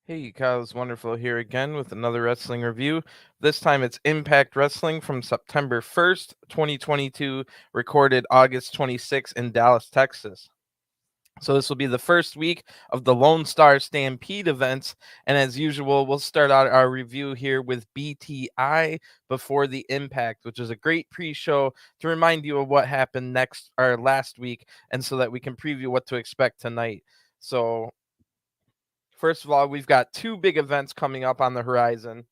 Hey, Kyle, it's wonderful here again with another wrestling review. This time it's Impact Wrestling from September 1st, 2022, recorded August 26th in Dallas, Texas. So this will be the first week of the Lone Star Stampede events, and as usual, we'll start out our review here with BTI before the Impact, which is a great pre-show to remind you of what happened next or last week, and so that we can preview what to expect tonight. So first of all, we've got two big events coming up on the horizon.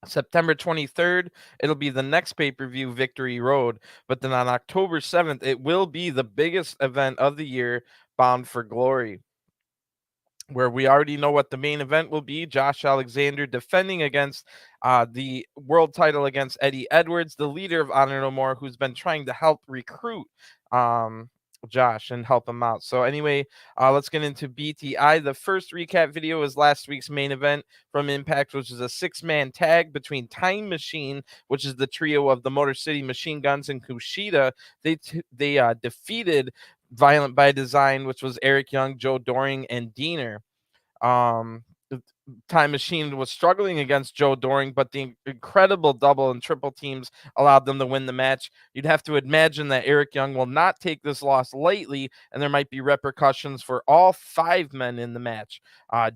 September 23rd, it'll be the next pay-per-view, Victory Road. But then on October 7th, it will be the biggest event of the year, Bound for Glory, where we already know what the main event will be. Josh Alexander defending against the world title against Eddie Edwards, the leader of Honor No More, who's been trying to help recruit Josh and help him out. So anyway, let's get into BTI. The first recap video is last week's main event from Impact, which is a six-man tag between Time Machine, which is the trio of the Motor City Machine Guns, and Kushida. They defeated Violent by Design, which was Eric Young, Joe Doring, and Diener. The Time Machine was struggling against Joe Doring, but the incredible double and triple teams allowed them to win the match. You'd have to imagine that Eric Young will not take this loss lightly, and there might be repercussions for all five men in the match.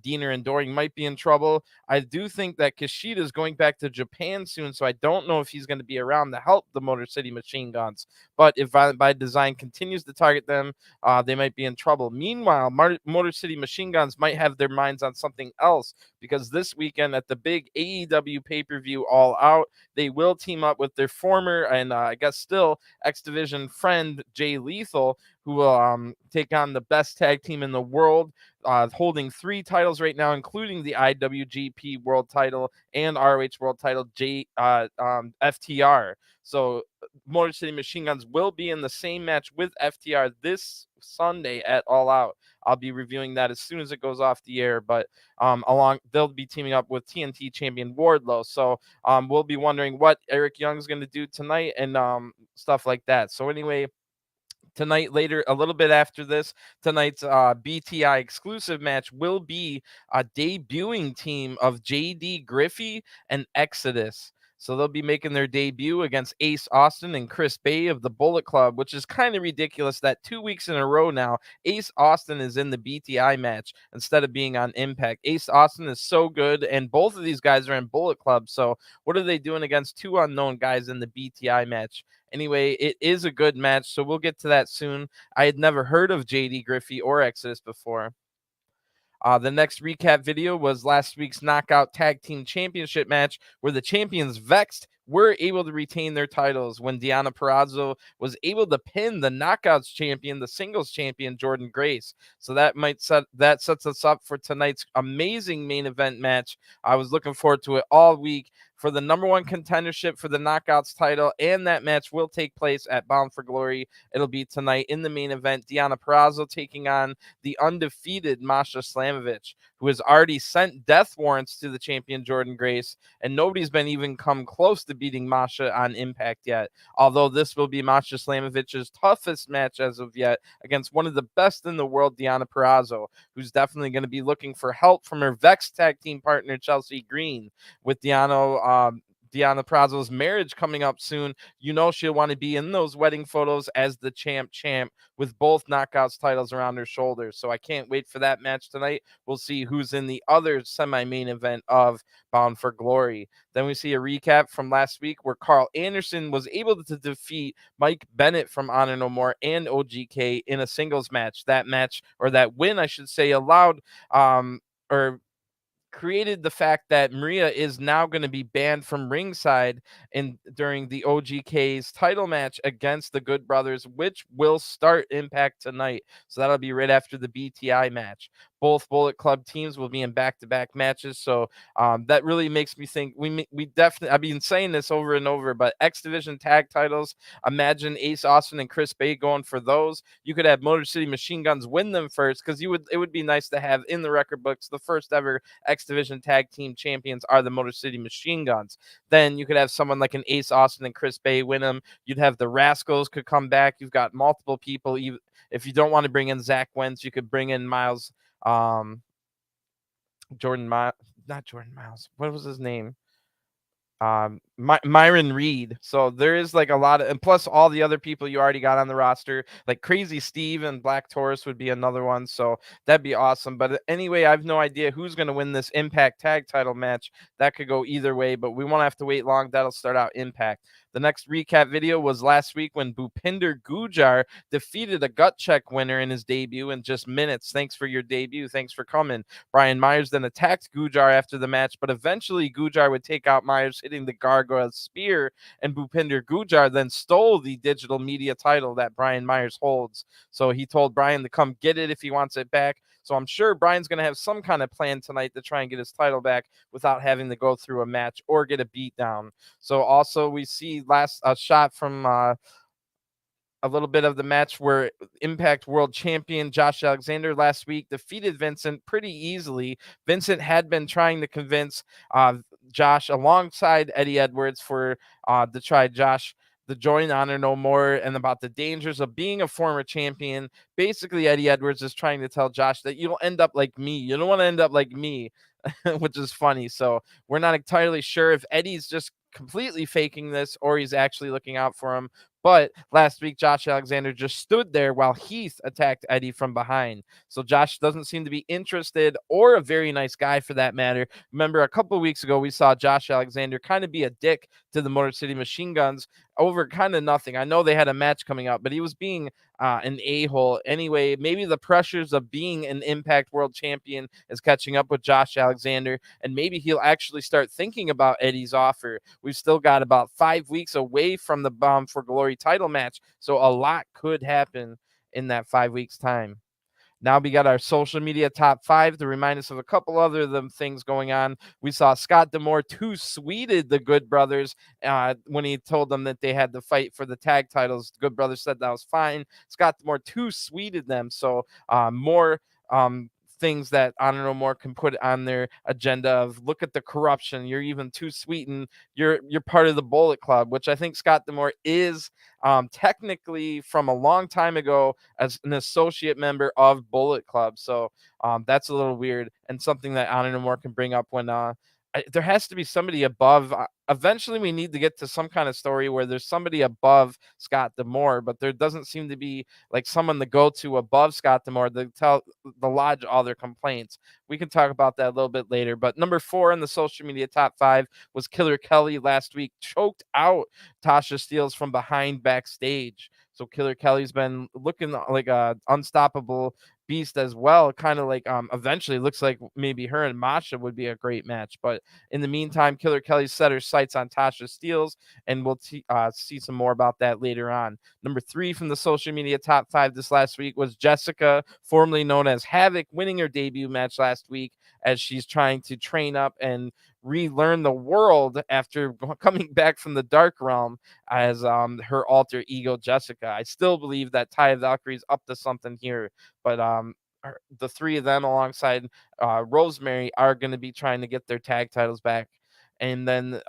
Diener and Doring might be in trouble. I do think that Kushida is going back to Japan soon, so I don't know if he's going to be around to help the Motor City Machine Guns. But if Violent by Design continues to target them, they might be in trouble. Meanwhile, Motor City Machine Guns might have their minds on something else, because this weekend at the big AEW pay-per-view All Out, they will team up with their former and I guess still X Division friend Jay Lethal, who will take on the best tag team in the world, holding three titles right now, including the IWGP World Title and ROH World Title, FTR. So Motor City Machine Guns will be in the same match with FTR this Sunday at All Out. I'll be reviewing that as soon as it goes off the air, but they'll be teaming up with TNT champion Wardlow. So we'll be wondering what Eric Young's going to do tonight and stuff like that. So anyway, tonight, later, a little bit after this, tonight's BTI exclusive match will be a debuting team of JD Griffey and Exodus. So they'll be making their debut against Ace Austin and Chris Bay of the Bullet Club, which is kind of ridiculous that 2 weeks in a row now, Ace Austin is in the BTI match instead of being on Impact. Ace Austin is so good, and both of these guys are in Bullet Club. So what are they doing against two unknown guys in the BTI match? Anyway, it is a good match, so we'll get to that soon. I had never heard of JD Griffey or Exodus before. The next recap video was last week's Knockout Tag Team Championship match, where the champions Vexed were able to retain their titles when Deonna Purrazzo was able to pin the Knockouts champion, the singles champion, Jordynne Grace. So that sets us up for tonight's amazing main event match. I was looking forward to it all week for the number one contendership for the Knockouts title, and that match will take place at Bound for Glory. It'll be tonight in the main event. Deonna Purrazzo taking on the undefeated Masha Slamovich, who has already sent death warrants to the champion Jordynne Grace, and nobody's been even come close to beating Masha on Impact yet. Although this will be Masha Slamovich's toughest match as of yet against one of the best in the world, Deonna Purrazzo, who's definitely going to be looking for help from her Vex tag team partner Chelsea Green. With Deonna Purrazzo's marriage coming up soon, you know she'll want to be in those wedding photos as the champ with both Knockouts titles around her shoulders. So I can't wait for that match tonight. We'll see who's in the other semi-main event of Bound for Glory. Then we see a recap from last week where Karl Anderson was able to defeat Mike Bennett from Honor No More and OGK in a singles match. That match, or that win, I should say, allowed or created the fact that Maria is now going to be banned from ringside during the OGK's title match against the Good Brothers, which will start Impact tonight. So that'll be right after the BTI match. Both Bullet Club teams will be in back-to-back matches, so that really makes me think we definitely. I've been saying this over and over, but X Division tag titles. Imagine Ace Austin and Chris Bay going for those. You could have Motor City Machine Guns win them first, because it would be nice to have in the record books the first ever X Division tag team champions are the Motor City Machine Guns. Then you could have someone like an Ace Austin and Chris Bay win them. You'd have the Rascals could come back. You've got multiple people. If you don't want to bring in Zach Wentz, you could bring in Miles Jordan Miles, not Jordan Miles. What was his name? Myron Reed. So there is like a lot of, and plus all the other people you already got on the roster, like Crazy Steve and Black Taurus would be another one. So that'd be awesome. But anyway, I have no idea who's going to win this Impact Tag Title match. That could go either way, but we won't have to wait long. That'll start out Impact. The next recap video was last week when Bhupinder Gujar defeated a gut check winner in his debut in just minutes. Thanks for your debut. Thanks for coming. Brian Myers then attacked Gujar after the match, but eventually Gujar would take out Myers, hitting the gargoyle spear, and Bhupinder Gujar then stole the digital media title that Brian Myers holds. So he told Brian to come get it if he wants it back. So I'm sure Brian's going to have some kind of plan tonight to try and get his title back without having to go through a match or get a beatdown. So also we see last shot from a little bit of the match where Impact World Champion Josh Alexander last week defeated Vincent pretty easily. Vincent had been trying to convince Josh alongside Eddie Edwards to try Josh to join Honor No More and about the dangers of being a former champion. Basically, Eddie Edwards is trying to tell Josh that you'll end up like me. You don't want to end up like me, which is funny. So we're not entirely sure if Eddie's just completely faking this or he's actually looking out for him. But last week, Josh Alexander just stood there while Heath attacked Eddie from behind. So Josh doesn't seem to be interested or a very nice guy for that matter. Remember, a couple of weeks ago, we saw Josh Alexander kind of be a dick to the Motor City Machine Guns over kind of nothing. I know they had a match coming up, but he was being an a-hole. Anyway, maybe the pressures of being an Impact World Champion is catching up with Josh Alexander, and maybe he'll actually start thinking about Eddie's offer. We've still got about 5 weeks away from the Bound for Glory title match, so a lot could happen in that 5 weeks time. Now we got our social media top 5 to remind us of a couple other things going on. We saw Scott D'Amore two-sweeted the Good Brothers when he told them that they had to fight for the tag titles. The Good Brothers said that was fine. Scott D'Amore two-sweeted them, so more things that Honor No More can put on their agenda of look at the corruption. You're even too sweet, and you're part of the Bullet Club, which I think Scott D'Amore is technically from a long time ago as an associate member of Bullet Club. So that's a little weird and something that Honor No More can bring up when there has to be somebody above. Eventually, we need to get to some kind of story where there's somebody above Scott D'Amore, but there doesn't seem to be like someone to go to above Scott D'Amore to tell the lodge all their complaints. We can talk about that a little bit later. But number 4 in the social media top 5 was Killer Kelly last week, choked out Tasha Steelz from behind backstage. So Killer Kelly's been looking like a unstoppable beast as well. Kind of like eventually looks like maybe her and Masha would be a great match. But in the meantime, Killer Kelly set her sights on Tasha Steelz, and we'll see some more about that later on. Number 3 from the social media top 5 this last week was Jessica, formerly known as Havoc, winning her debut match last week as she's trying to train up and relearn the world after coming back from the Dark Realm as her alter ego Jessica. I still believe that Taya Valkyrie's up to something here, but the 3 of them alongside Rosemary are going to be trying to get their tag titles back. And then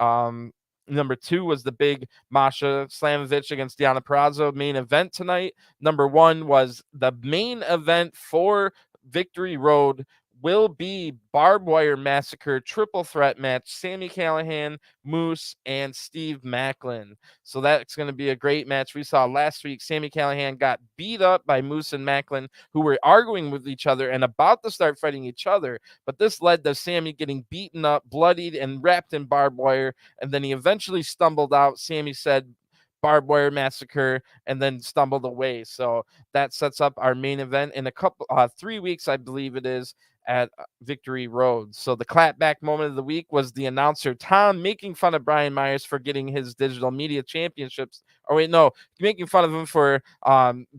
number 2 was the big Masha Slamovich against Deonna Purrazzo main event tonight. Number 1 was the main event for Victory Road will be Barbed Wire Massacre triple threat match, Sami Callihan, Moose, and Steve Macklin. So that's going to be a great match. We saw last week Sami Callihan got beat up by Moose and Macklin, who were arguing with each other and about to start fighting each other. But this led to Sami getting beaten up, bloodied, and wrapped in barbed wire. And then he eventually stumbled out. Sami said, Barbed Wire Massacre, and then stumbled away. So that sets up our main event in a couple 3 weeks, I believe it is, at Victory Road. So the clapback moment of the week was the announcer Tom making fun of Brian Myers for getting his digital media championships. Or wait, no, making fun of him for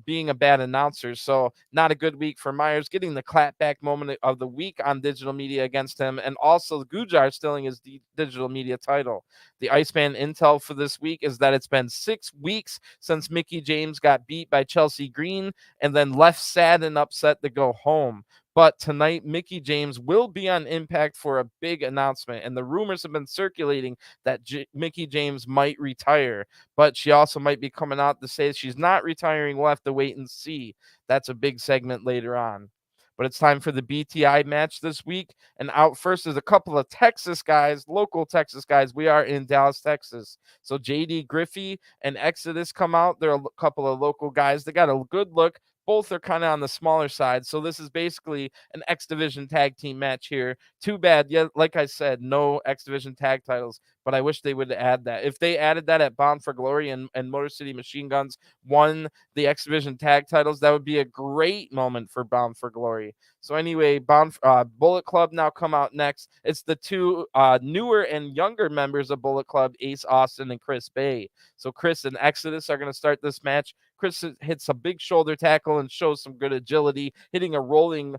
being a bad announcer. So not a good week for Myers, getting the clapback moment of the week on digital media against him, and also Gujar stealing his digital media title. The Iceman intel for this week is that it's been 6 weeks since Mickie James got beat by Chelsea Green and then left sad and upset to go home. But tonight, Mickie James will be on Impact for a big announcement. And the rumors have been circulating that Mickie James might retire. But she also might be coming out to say she's not retiring. We'll have to wait and see. That's a big segment later on. But it's time for the BTI match this week. And out first is a couple of Texas guys, local Texas guys. We are in Dallas, Texas. So JD Griffey and Exodus come out. They're a couple of local guys. They got a good look. Both are kind of on the smaller side. So this is basically an X Division tag team match here. Too bad. Yeah, like I said, no X Division tag titles, but I wish they would add that. If they added that at Bound for Glory and Motor City Machine Guns won the X Division tag titles, that would be a great moment for Bound for Glory. So anyway, Bullet Club now come out next. It's the two newer and younger members of Bullet Club, Ace Austin and Chris Bay. So Chris and Exodus are going to start this match. Chris hits a big shoulder tackle and shows some good agility, hitting a rolling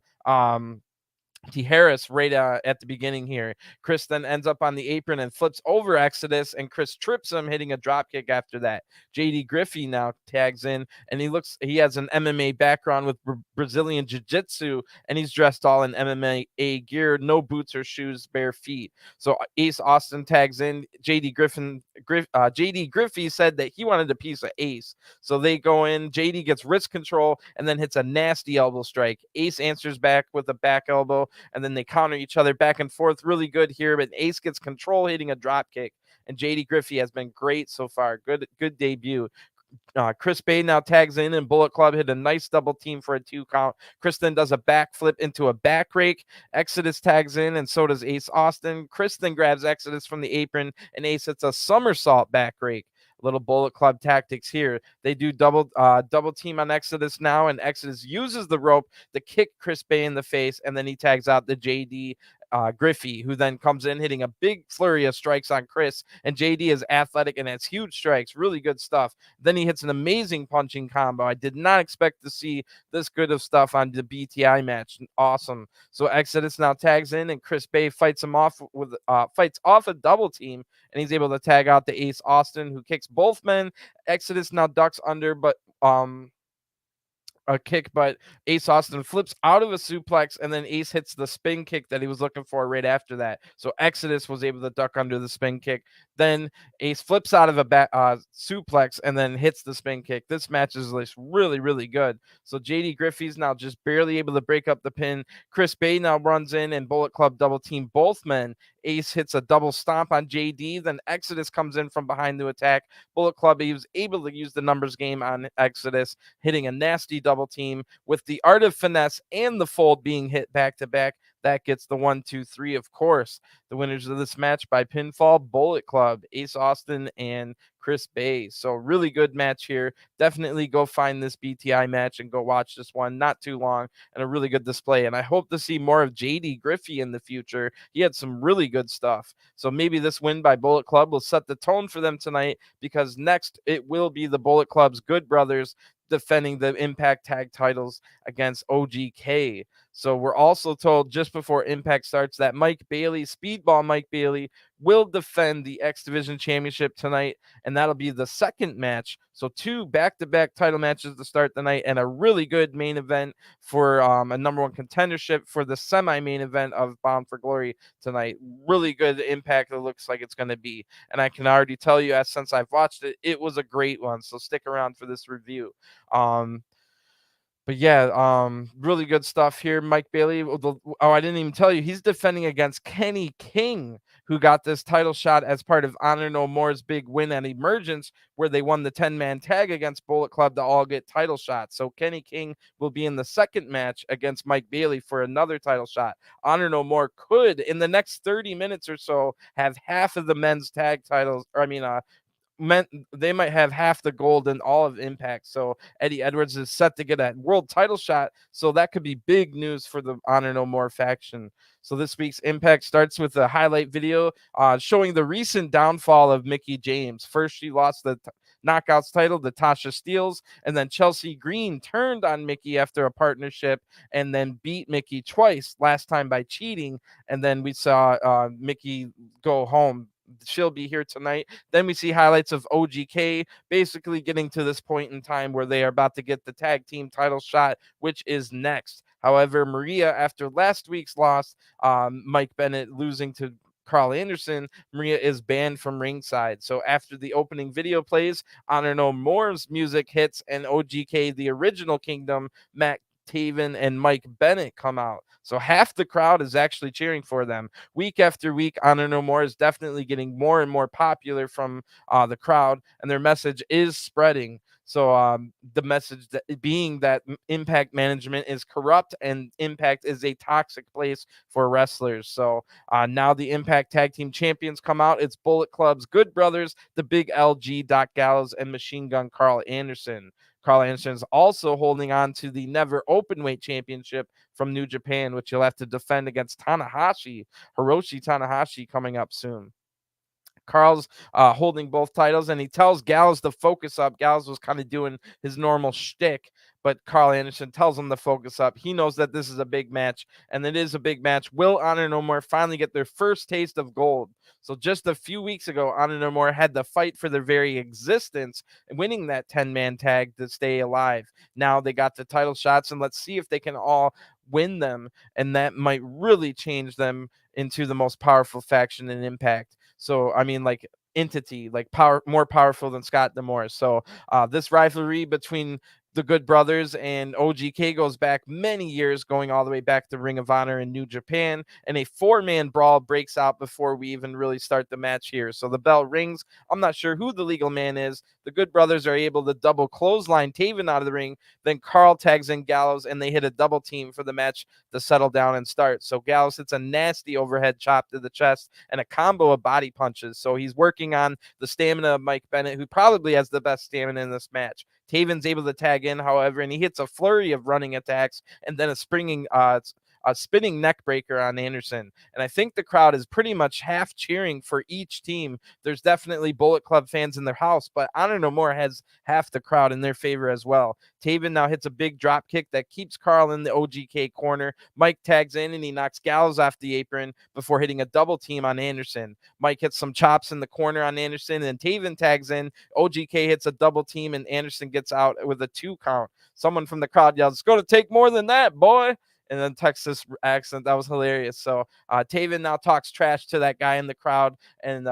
T. Harris right at the beginning here. Chris then ends up on the apron and flips over Exodus, and Chris trips him, hitting a drop kick after that. JD Griffey now tags in, and he has an MMA background with Brazilian Jiu-Jitsu, and he's dressed all in MMA gear, no boots or shoes, bare feet. So Ace Austin tags in. JD Griffey said that he wanted a piece of Ace. So they go in. JD gets wrist control and then hits a nasty elbow strike. Ace answers back with a back elbow, and then they counter each other back and forth. Really good here, but Ace gets control, hitting a drop kick. And JD Griffey has been great so far. Good debut. Chris Bay now tags in, and Bullet Club hit a nice double team for a 2 count. Chris then does a backflip into a back rake. Exodus tags in, and so does Ace Austin. Chris then grabs Exodus from the apron, and Ace hits a somersault back rake. Little Bullet Club tactics here. They do double team on Exodus now, and Exodus uses the rope to kick Chris Bay in the face, and then he tags out the JD Griffey, who then comes in hitting a big flurry of strikes on Chris. And JD is athletic and has huge strikes. Really good stuff. Then he hits an amazing punching combo. I did not expect to see this good of stuff on the BTI match. Awesome. So Exodus now tags in, and Chris Bay fights off a double team, and he's able to tag out the Ace Austin, who kicks both men. Exodus now ducks under, but a kick, but Ace Austin flips out of a suplex, and then Ace hits the spin kick that he was looking for right after that. So Exodus was able to duck under the spin kick. Then Ace flips out of a suplex and then hits the spin kick. This match is really, really good. So JD Griffey's now just barely able to break up the pin. Chris Bay now runs in, and Bullet Club double team both men. Ace hits a double stomp on JD. Then Exodus comes in from behind to attack. Bullet Club, he was able to use the numbers game on Exodus, hitting a nasty double team with the art of finesse and the fold being hit back to back. That gets the 1, 2, 3, of course. The winners of this match by pinfall, Bullet Club, Ace Austin, and Chris Bay. So really good match here. Definitely go find this BTI match and go watch this one. Not too long, and a really good display. And I hope to see more of JD Griffey in the future. He had some really good stuff. So maybe this win by Bullet Club will set the tone for them tonight, because next it will be the Bullet Club's Good Brothers defending the Impact Tag titles against OGK. So we're also told just before Impact starts that Speedball Mike Bailey, will defend the X Division Championship tonight, and that'll be the second match. So 2 back-to-back title matches to start the night, and a really good main event for a number 1 contendership for the semi-main event of Bound for Glory tonight. Really good Impact it looks like it's going to be, and I can already tell you, since I've watched it, it was a great one. So stick around for this review. But yeah, really good stuff here. Mike Bailey, I didn't even tell you, he's defending against Kenny King, who got this title shot as part of Honor No More's big win at Emergence, where they won the 10-man tag against Bullet Club to all get title shots. So Kenny King will be in the second match against Mike Bailey for another title shot. Honor No More could, in the next 30 minutes or so, have half of the men's tag titles, they might have half the gold in all of Impact. So Eddie Edwards is set to get a world title shot. So that could be big news for the Honor No More faction. So this week's Impact starts with a highlight video showing the recent downfall of Mickie James. First, she lost the Knockouts title to Tasha Steelz, and then Chelsea Green turned on Mickie after a partnership and then beat Mickie twice, last time by cheating. And then we saw Mickie go home. She'll be here tonight. Then we see highlights of OGK basically getting to this point in time where they are about to get the tag team title shot, which is next. However, Maria, after last week's loss, Mike Bennett losing to Karl Anderson, Maria is banned from ringside. So after the opening video plays, Honor No More's music hits, and OGK, the original Kingdom, Matt Taven and Mike Bennett come out. So half the crowd is actually cheering for them. Week after week, Honor No More is definitely getting more and more popular from the crowd, and their message is spreading. So the message that being that Impact management is corrupt and Impact is a toxic place for wrestlers. So now the Impact Tag Team Champions come out. It's Bullet Club's Good Brothers, the Big LG, Doc Gallows, and Machine Gun Karl Anderson. Karl Anderson is also holding on to the Never Openweight Championship from New Japan, which he'll have to defend against Hiroshi Tanahashi, coming up soon. Karl's holding both titles, and he tells Gallows to focus up. Gallows was kind of doing his normal shtick, but Karl Anderson tells him to focus up. He knows that this is a big match, and it is a big match. Will Honor No More finally get their first taste of gold? So just a few weeks ago, Honor No More had to fight for their very existence, winning that 10-man tag to stay alive. Now they got the title shots, and let's see if they can all win them, and that might really change them into the most powerful faction in Impact. So I mean, like entity, like more powerful than Scott D'Amore. So this rivalry between the Good Brothers and OGK goes back many years, going all the way back to Ring of Honor in New Japan, and a 4-man brawl breaks out before we even really start the match here. So the bell rings. I'm not sure who the legal man is. The Good Brothers are able to double clothesline Taven out of the ring. Then Karl tags in Gallows, and they hit a double team for the match to settle down and start. So Gallows hits a nasty overhead chop to the chest and a combo of body punches. So he's working on the stamina of Mike Bennett, who probably has the best stamina in this match. Taven's able to tag in, however, and he hits a flurry of running attacks and then a spinning neck breaker on Anderson. And I think the crowd is pretty much half cheering for each team. There's definitely Bullet Club fans in their house, but Honor No More has half the crowd in their favor as well. Taven now hits a big drop kick that keeps Karl in the OGK corner. Mike tags in and he knocks Gallows off the apron before hitting a double team on Anderson. Mike hits some chops in the corner on Anderson, and Taven tags in. OGK hits a double team, and Anderson gets out with a 2 count. Someone from the crowd yells, "It's going to take more than that, boy." And then Texas accent. That was hilarious. So Taven now talks trash to that guy in the crowd, and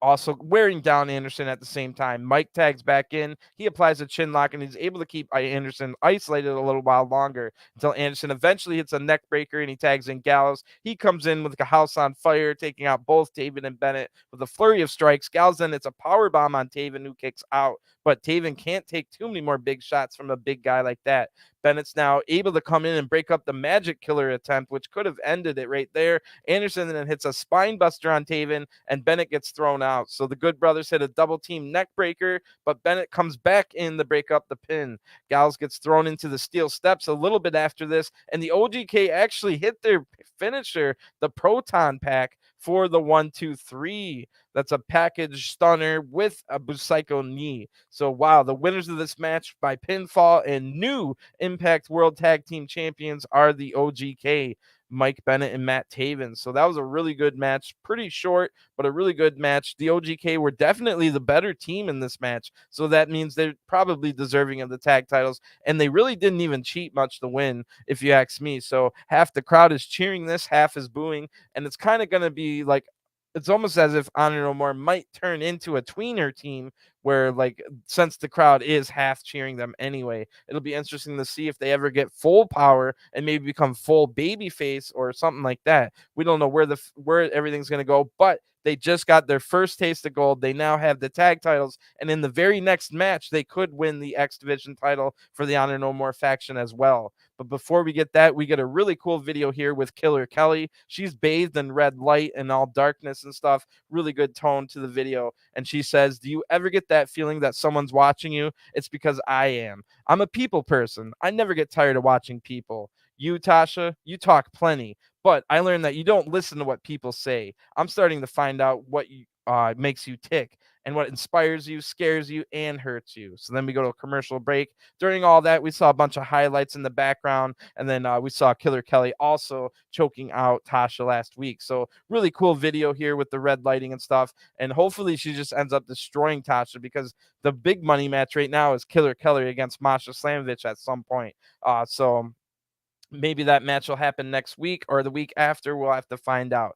also wearing down Anderson at the same time. Mike tags back in. He applies a chin lock, and he's able to keep Anderson isolated a little while longer until Anderson eventually hits a neck breaker, and he tags in Gallows. He comes in with a house on fire, taking out both Taven and Bennett with a flurry of strikes. Gallows then hits a power bomb on Taven, who kicks out. But Taven can't take too many more big shots from a big guy like that. Bennett's now able to come in and break up the Magic Killer attempt, which could have ended it right there. Anderson then hits a spine buster on Taven, and Bennett gets thrown out. So the Good Brothers hit a double team neck breaker, but Bennett comes back in to break up the pin. Gallows gets thrown into the steel steps a little bit after this, and the OGK actually hit their finisher, the Proton Pack, for the 1-2-3. That's a package stunner with a Busaiku knee. So, wow, the winners of this match by pinfall and new Impact World Tag Team Champions are the OGK, Mike Bennett and Matt Taven. So that was a really good match. Pretty short, but a really good match. The OGK were definitely the better team in this match. So that means they're probably deserving of the tag titles. And they really didn't even cheat much to win, if you ask me. So half the crowd is cheering this, half is booing. And it's kind of going to be like, it's almost as if Honor No More might turn into a tweener team where, like, since the crowd is half cheering them anyway, it'll be interesting to see if they ever get full power and maybe become full baby face or something like that. We don't know where everything's going to go, but they just got their first taste of gold. They now have the tag titles, and in the very next match, they could win the X Division title for the Honor No More faction as well. But before we get that, we get a really cool video here with Killer Kelly. She's bathed in red light and all darkness and stuff. Really good tone to the video. And she says, "Do you ever get that feeling that someone's watching you? It's because I am. I'm a people person. I never get tired of watching people. You, Tasha, you talk plenty, but I learned that you don't listen to what people say. I'm starting to find out what makes you tick and what inspires you, scares you, and hurts you." So then we go to a commercial break. During all that, we saw a bunch of highlights in the background, and then we saw Killer Kelly also choking out Tasha last week. So really cool video here with the red lighting and stuff, and hopefully she just ends up destroying Tasha, because the big money match right now is Killer Kelly against Masha Slamovich at some point. So maybe that match will happen next week or the week after. We'll have to find out.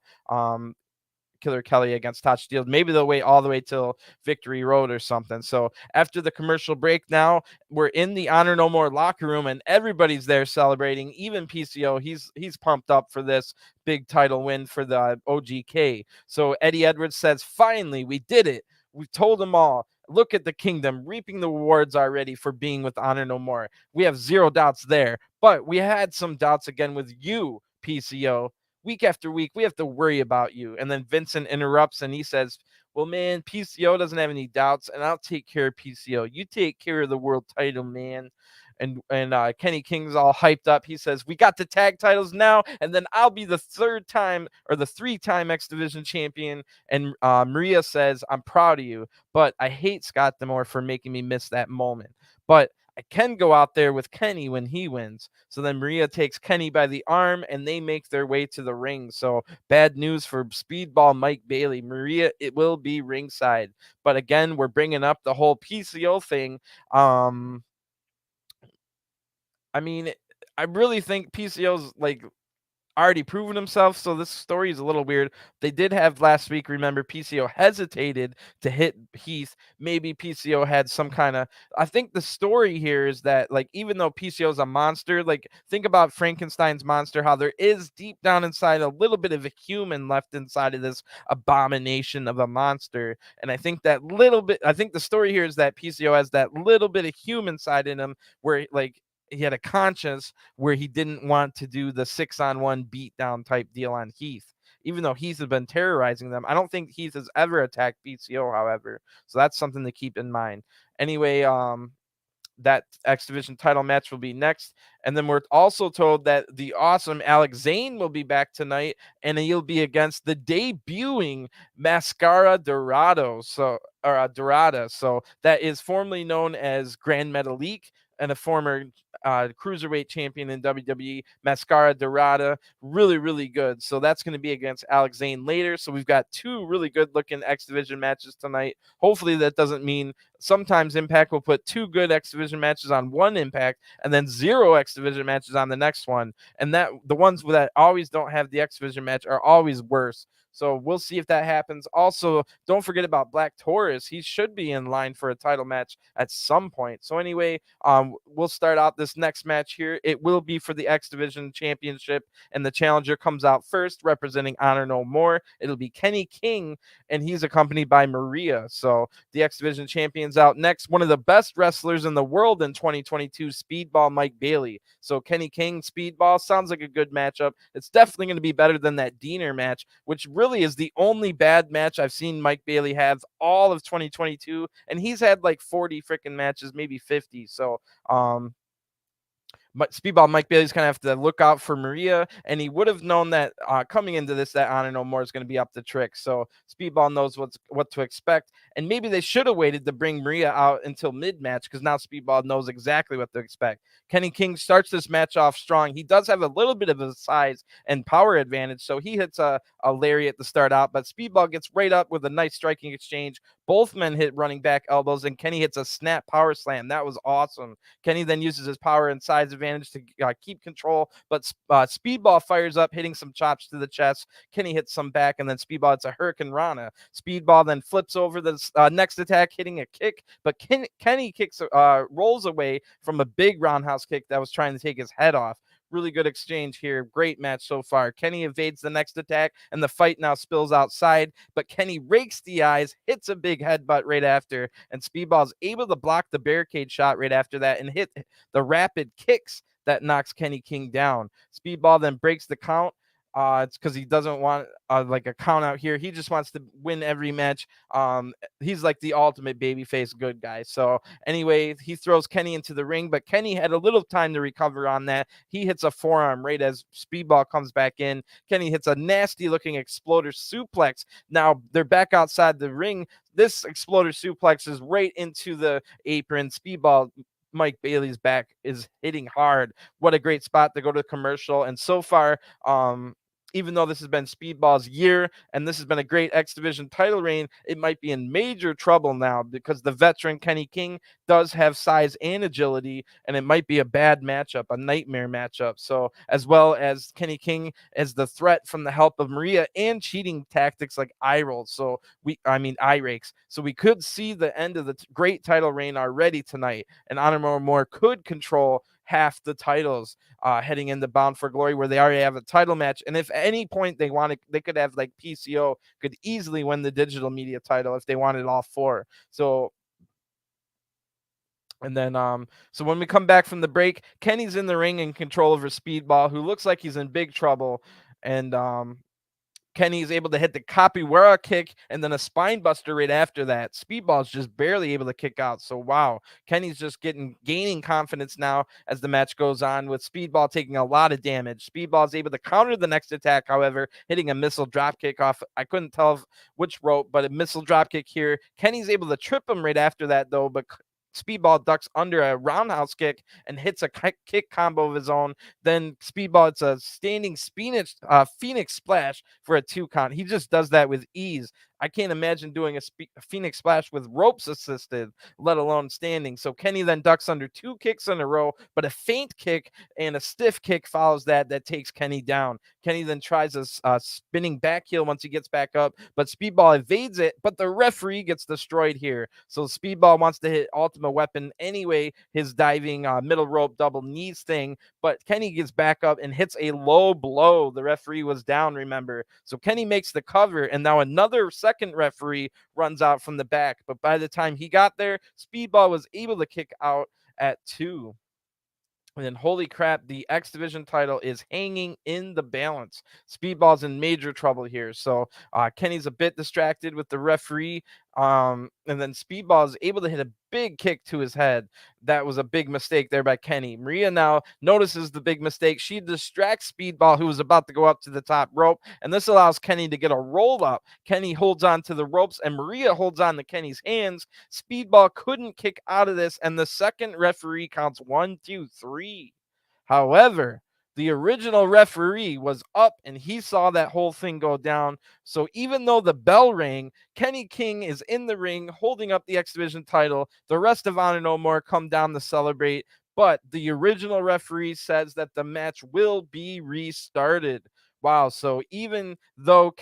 Killer Kelly against Todd Steele. Maybe they'll wait all the way till Victory Road or something. So after the commercial break, now we're in the Honor No More locker room, and everybody's there celebrating. Even PCO, he's pumped up for this big title win for the OGK. So Eddie Edwards says, "Finally, we did it. We told them all. Look at the kingdom reaping the rewards already for being with Honor No More. We have zero doubts there, but we had some doubts again with you, PCO. Week after week, we have to worry about you." And then Vincent interrupts and he says, "Well, man, PCO doesn't have any doubts, and I'll take care of PCO. You take care of the world title, man." And Kenny King's all hyped up. He says, "We got the tag titles now, and then I'll be the the 3-time X Division champion." And Maria says, "I'm proud of you, but I hate Scott D'Amore for making me miss that moment. But I can go out there with Kenny when he wins." So then Maria takes Kenny by the arm and they make their way to the ring. So bad news for Speedball Mike Bailey. Maria, it will be ringside. But again, we're bringing up the whole PCO thing. I mean, I really think PCO's like already proven himself, so this story is a little weird. They did have last week, remember, PCO hesitated to hit Heath. Maybe PCO had some kind of, I think the story here is that, like, even though PCO is a monster, like, think about Frankenstein's monster, how there is deep down inside a little bit of a human left inside of this abomination of a monster. And I think the story here is that PCO has that little bit of human side in him where, like, he had a conscience where he didn't want to do the 6-on-1 beatdown type deal on Heath, even though Heath has been terrorizing them. I don't think Heath has ever attacked PCO, however, so that's something to keep in mind. Anyway, that X Division title match will be next. And then we're also told that the awesome Alex Zayne will be back tonight, and he'll be against the debuting Mascara Dorado. Dorada. So that is formerly known as Grand Metalik and a former cruiserweight champion in WWE, Mascara Dorada. Really, really good. So that's going to be against Alex Zayne later. So we've got 2 really good looking X Division matches tonight. Hopefully that doesn't mean sometimes Impact will put 2 good X Division matches on one Impact and then 0 X Division matches on the next one. And that the ones that always don't have the X Division match are always worse. So we'll see if that happens. Also, don't forget about Black Taurus. He should be in line for a title match at some point. So anyway, we'll start out this next match here. It will be for the X Division Championship, and the challenger comes out first, representing Honor No More. It'll be Kenny King, and he's accompanied by Maria. So the X Division champion's out next. One of the best wrestlers in the world in 2022, Speedball Mike Bailey. So Kenny King, Speedball, sounds like a good matchup. It's definitely going to be better than that Diener match, which really is the only bad match I've seen Mike Bailey have all of 2022, and he's had like 40 freaking matches, maybe 50. So but Speedball Mike Bailey's going to have to look out for Maria, and he would have known that coming into this, that Honor No More is going to be up the trick. So Speedball knows what to expect, and maybe they should have waited to bring Maria out until mid-match, because now Speedball knows exactly what to expect. Kenny King starts this match off strong. He does have a little bit of a size and power advantage, so he hits a lariat to start out, but Speedball gets right up with a nice striking exchange. Both men hit running back elbows, and Kenny hits a snap power slam. That was awesome. Kenny then uses his power and size advantage to keep control, but Speedball fires up, hitting some chops to the chest. Kenny hits some back, and then Speedball hits a Hurricane Rana. Speedball then flips over the next attack, hitting a kick, but Kenny rolls away from a big roundhouse kick that was trying to take his head off. Really good exchange here. Great match so far. Kenny evades the next attack, and the fight now spills outside, but Kenny rakes the eyes, hits a big headbutt right after, and Speedball's able to block the barricade shot right after that and hit the rapid kicks that knocks Kenny King down. Speedball then breaks the count. It's because he doesn't want like a count out here. He just wants to win every match. He's like the ultimate babyface good guy. So anyway, he throws Kenny into the ring, but Kenny had a little time to recover on that. He hits a forearm right as Speedball comes back in. Kenny hits a nasty looking exploder suplex. Now they're back outside the ring. This exploder suplex is right into the apron. Speedball Mike Bailey's back is hitting hard. What a great spot to go to commercial. And so far, even though this has been Speedball's year and this has been a great X Division title reign, it might be in major trouble now because the veteran Kenny King does have size and agility, and it might be a bad matchup, a nightmare matchup. So, as well as Kenny King as the threat from the help of Maria and cheating tactics like eye rolls. So, eye rakes. So, we could see the end of the great title reign already tonight, and Honor More could control half the titles heading into Bound for Glory, where they already have a title match. And if at any point they wanted, they could have like PCO could easily win the digital media title if they wanted all four. So, and then, so when we come back from the break, Kenny's in the ring in control over Speedball, who looks like he's in big trouble. And, Kenny is able to hit the Capoeira kick and then a spine buster right after that. Speedball's just barely able to kick out. So wow, Kenny's just gaining confidence now as the match goes on, with Speedball taking a lot of damage. Speedball's able to counter the next attack, however, hitting a missile drop kick off. I couldn't tell which rope, but a missile drop kick here. Kenny's able to trip him right after that though, but Speedball ducks under a roundhouse kick and hits a kick combo of his own. Then Speedball, it's a standing Phoenix splash for a 2 count. He just does that with ease. I can't imagine doing a Phoenix splash with ropes assisted, let alone standing. So Kenny then ducks under 2 kicks in a row, but a feint kick and a stiff kick follows that takes Kenny down. Kenny then tries a spinning back heel once he gets back up, but Speedball evades it, but the referee gets destroyed here. So Speedball wants to hit Ultimate Weapon anyway, his diving middle rope double knees thing, but Kenny gets back up and hits a low blow. The referee was down, remember. So Kenny makes the cover, and now another second referee runs out from the back. But by the time he got there, Speedball was able to kick out at 2. And then, holy crap, the X Division title is hanging in the balance. Speedball's in major trouble here. So Kenny's a bit distracted with the referee. And then Speedball is able to hit a big kick to his head. That was a big mistake there by Kenny. Maria now notices the big mistake. She distracts Speedball, who was about to go up to the top rope. And this allows Kenny to get a roll up. Kenny holds on to the ropes, and Maria holds on to Kenny's hands. Speedball couldn't kick out of this, and the second referee counts 1, 2, 3. However, the original referee was up and he saw that whole thing go down. So even though the bell rang, Kenny King is in the ring holding up the X Division title. The rest of Honor No More come down to celebrate, but the original referee says that the match will be restarted. Wow. So even though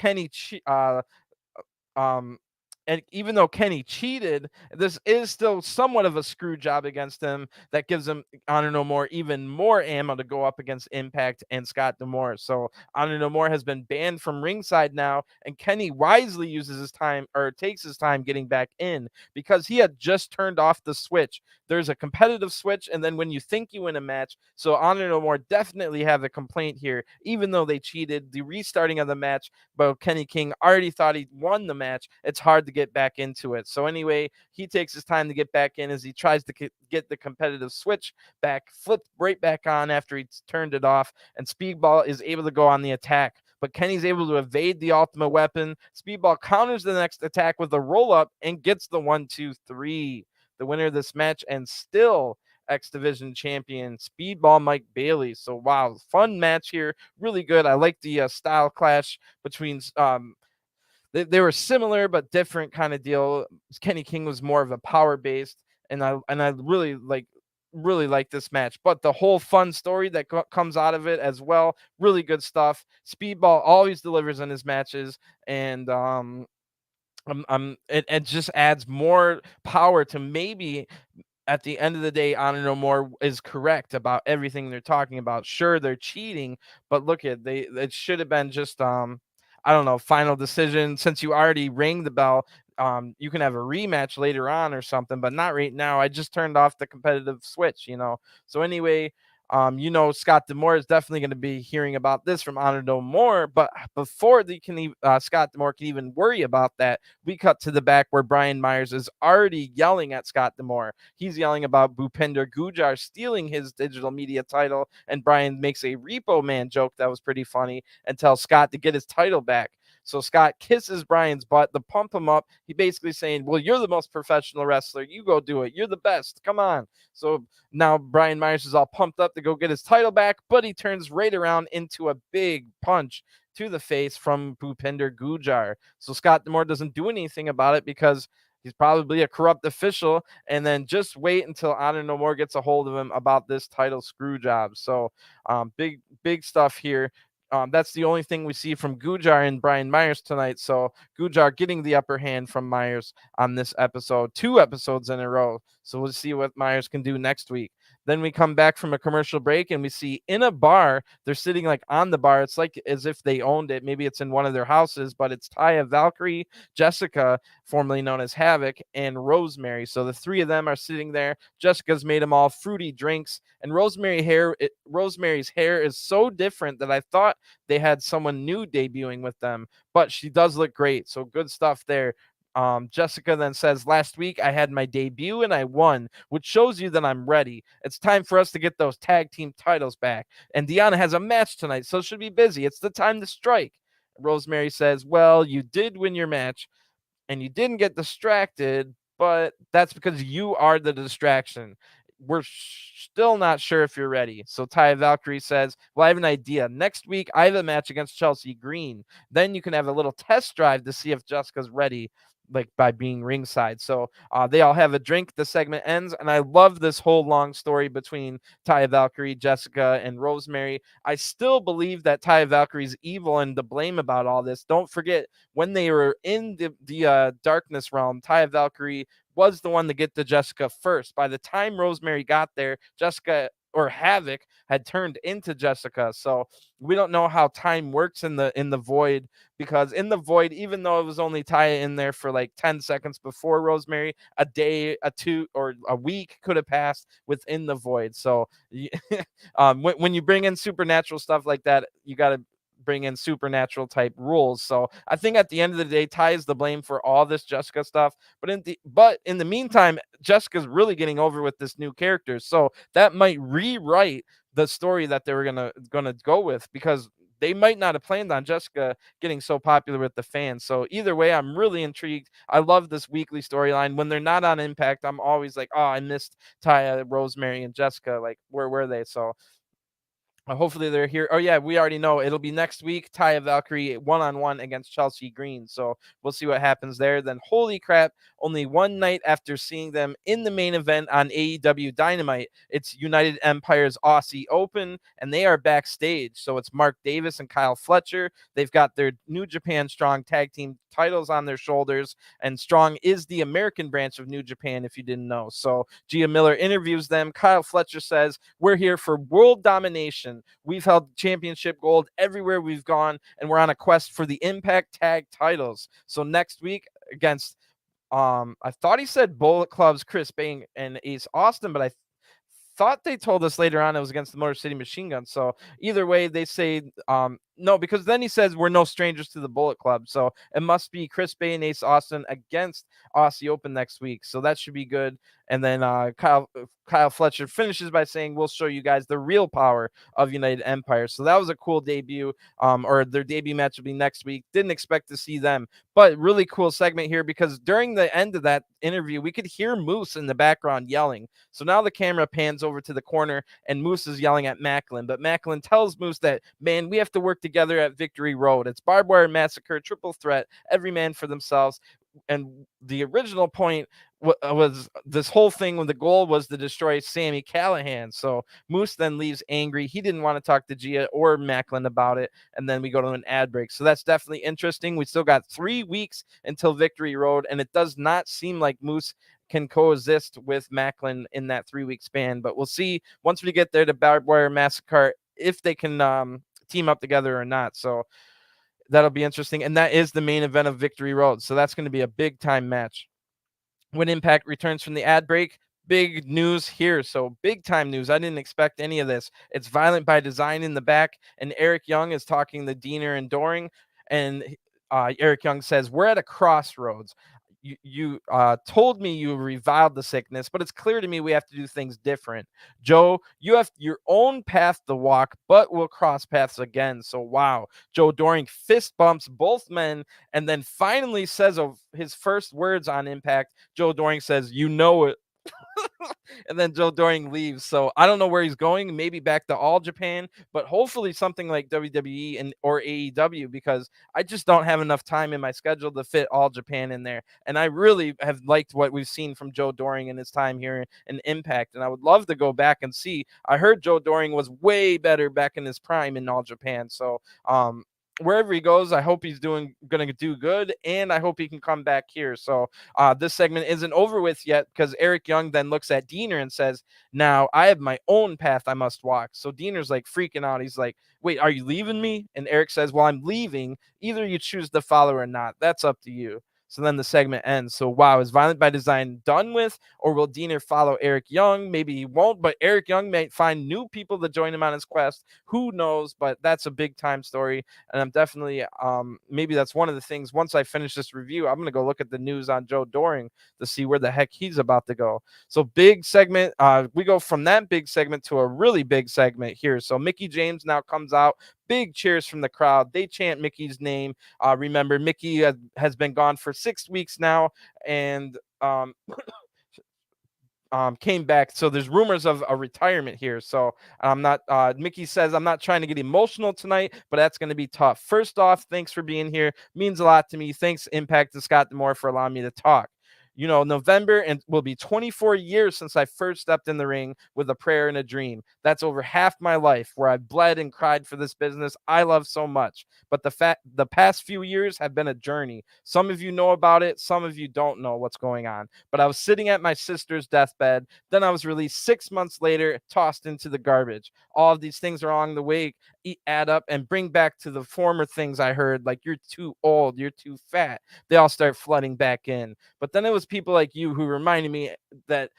and even though Kenny cheated, this is still somewhat of a screw job against him that gives him Honor No More even more ammo to go up against Impact and Scott D'Amore. So Honor No More has been banned from ringside now, and Kenny wisely uses his time, or takes his time getting back in, because he had just turned off the switch. There's a competitive switch, and then when you think you win a match, so Honor No More definitely have a complaint here, even though they cheated. The restarting of the match, but Kenny King already thought he won the match. It's hard to get back into it. So anyway, he takes his time to get back in as he tries to get the competitive switch back, flipped right back on after he turned it off, and Speedball is able to go on the attack. But Kenny's able to evade the Ultimate Weapon. Speedball counters the next attack with a roll-up and gets the 1, 2, 3. The winner of this match, and still X Division champion, Speedball Mike Bailey. So wow, fun match here, really good. I like the style clash between they were similar but different kind of deal. Kenny King was more of a power based, and I really like this match. But the whole fun story that comes out of it as well, really good stuff. Speedball always delivers in his matches, and it just adds more power to maybe at the end of the day, Honor No More is correct about everything they're talking about. Sure, they're cheating, but look at it should have been just I don't know, final decision. Since you already rang the bell, you can have a rematch later on or something, but not right now. I just turned off the competitive switch, you know. So anyway, Scott D'Amore is definitely going to be hearing about this from Honor No More. But before Scott D'Amore can even worry about that, we cut to the back where Brian Myers is already yelling at Scott D'Amore. He's yelling about Bhupinder Gujar stealing his digital media title, and Brian makes a Repo Man joke that was pretty funny and tells Scott to get his title back. So Scott kisses Brian's butt to pump him up. He basically saying, well, you're the most professional wrestler. You go do it. You're the best. Come on. So now Brian Myers is all pumped up to go get his title back, but he turns right around into a big punch to the face from Bhupinder Gujar. So Scott D'Amore doesn't do anything about it because he's probably a corrupt official. And then just wait until Honor No More gets a hold of him about this title screw job. So big stuff here. That's the only thing we see from Gujar and Brian Myers tonight. So Gujar getting the upper hand from Myers on this episode, 2 episodes in a row. So we'll see what Myers can do next week. Then we come back from a commercial break and we see in a bar, they're sitting like on the bar. It's like as if they owned it. Maybe it's in one of their houses, but it's Taya, Valkyrie, Jessica, formerly known as Havoc, and Rosemary. So the 3 of them are sitting there. Jessica's made them all fruity drinks, and Rosemary's hair is so different that I thought they had someone new debuting with them, but she does look great. So good stuff there. Jessica then says, last week I had my debut and I won, which shows you that I'm ready. It's time for us to get those tag team titles back. And Deonna has a match tonight, so she'll be busy. It's the time to strike. Rosemary says, well, you did win your match and you didn't get distracted, but that's because you are the distraction. We're still not sure if you're ready. So Taya Valkyrie says, well, I have an idea. Next week, I have a match against Chelsea Green. Then you can have a little test drive to see if Jessica's ready, like by being ringside. So they all have a drink. The segment ends, and I love this whole long story between Taya Valkyrie, Jessica, and Rosemary. I still believe that Taya Valkyrie's evil and to blame about all this. Don't forget, when they were in the darkness realm, Taya Valkyrie was the one to get to Jessica first. By the time Rosemary got there, Jessica or Havoc had turned into Jessica. So we don't know how time works in the void, because in the void, even though it was only Taya in there for like 10 seconds before Rosemary, a day, a 2 or a week could have passed within the void. So when you bring in supernatural stuff like that, you got to bring in supernatural type rules. So I think at the end of the day, Ty is the blame for all this Jessica stuff. But in the meantime, Jessica's really getting over with this new character. So that might rewrite the story that they were gonna go with, because they might not have planned on Jessica getting so popular with the fans. So either way, I'm really intrigued. I love this weekly storyline. When they're not on Impact, I'm always like, oh, I missed Taya, Rosemary, and Jessica. Like, where were they? So hopefully they're here. Oh yeah, we already know it'll be next week. Taya Valkyrie 1-on-1 against Chelsea Green. So we'll see what happens there. Then holy crap, only one night after seeing them in the main event on AEW Dynamite, it's United Empire's Aussie Open, and they are backstage. So it's Mark Davis and Kyle Fletcher. They've got their New Japan Strong tag team titles on their shoulders, and Strong is the American branch of New Japan, if you didn't know. So Gia Miller interviews them. Kyle Fletcher says, we're here for world domination. We've held championship gold everywhere we've gone, and we're on a quest for the Impact Tag titles. So next week against, I thought he said Bullet Club's Chris Bay and Ace Austin, but I thought they told us later on it was against the Motor City Machine Guns. So either way, they say no, because then he says we're no strangers to the Bullet Club. So it must be Chris Bay and Ace Austin against Aussie Open next week. So that should be good. And then Kyle Fletcher finishes by saying, we'll show you guys the real power of United Empire. So that was a cool debut, or their debut match will be next week. Didn't expect to see them, but really cool segment here, because during the end of that interview, we could hear Moose in the background yelling. So now the camera pans over to the corner and Moose is yelling at Macklin, but Macklin tells Moose that, man, we have to work together at Victory Road. It's barbed wire massacre, triple threat, every man for themselves. And the original point was this whole thing when the goal was to destroy Sami Callihan. So Moose then leaves angry. He didn't want to talk to Gia or Macklin about it. And then we go to an ad break. So that's definitely interesting. We still got 3 weeks until Victory Road, and it does not seem like Moose can coexist with Macklin in that 3-week span. But we'll see once we get there to Barbed Wire Massacre if they can team up together or not. So that'll be interesting. And that is the main event of Victory Road. So that's going to be a big time match. When Impact returns from the ad break, big news here. So big time news. I didn't expect any of this. It's Violent by Design in the back, and Eric Young is talking to Diener and Doring. And Eric Young says, we're at a crossroads. you told me you reviled the sickness, but it's clear to me we have to do things different. Joe, you have your own path to walk, but we'll cross paths again. So wow, Joe Doring fist bumps both men, and then finally says of his first words on Impact. Joe Doring says, "You know it." And then Joe Doring leaves. So I don't know where he's going. Maybe back to All Japan, but hopefully something like WWE and or AEW, because I just don't have enough time in my schedule to fit All Japan in there. And I really have liked what we've seen from Joe Doring in his time here in Impact, and I would love to go back and see. I heard Joe Doring was way better back in his prime in All Japan. So wherever he goes, I hope he's gonna do good, and I hope he can come back here. So this segment isn't over with yet, because Eric Young then looks at Diener and says, "Now I have my own path I must walk." So Diener's like freaking out. He's like, "Wait, are you leaving me?" And Eric says, "Well, I'm leaving. Either you choose to follow or not. That's up to you." So then the segment ends. So wow, is Violent by Design done with, or will Diener follow Eric Young? Maybe he won't, but Eric Young may find new people to join him on his quest. Who knows? But that's a big time story, and I'm definitely maybe that's one of the things. Once I finish this review, I'm gonna go look at the news on Joe Doring to see where the heck he's about to go. So big segment. We go from that big segment to a really big segment here. So Mickie James now comes out. Big cheers from the crowd. They chant Mickey's name. Remember, Mickie has been gone for 6 weeks now, and came back. So there's rumors of a retirement here. So I'm not, Mickie says, "I'm not trying to get emotional tonight, but that's going to be tough. First off, thanks for being here. Means a lot to me. Thanks, Impact and Scott D'Amore, for allowing me to talk. You know, November and will be 24 years since I first stepped in the ring with a prayer and a dream. That's over half my life where I bled and cried for this business I love so much. But the past few years have been a journey. Some of you know about it. Some of you don't know what's going on. But I was sitting at my sister's deathbed. Then I was released 6 months later, tossed into the garbage. All of these things along the way add up and bring back to the former things I heard, like you're too old, you're too fat. They all start flooding back in. But then it was people like you who reminded me that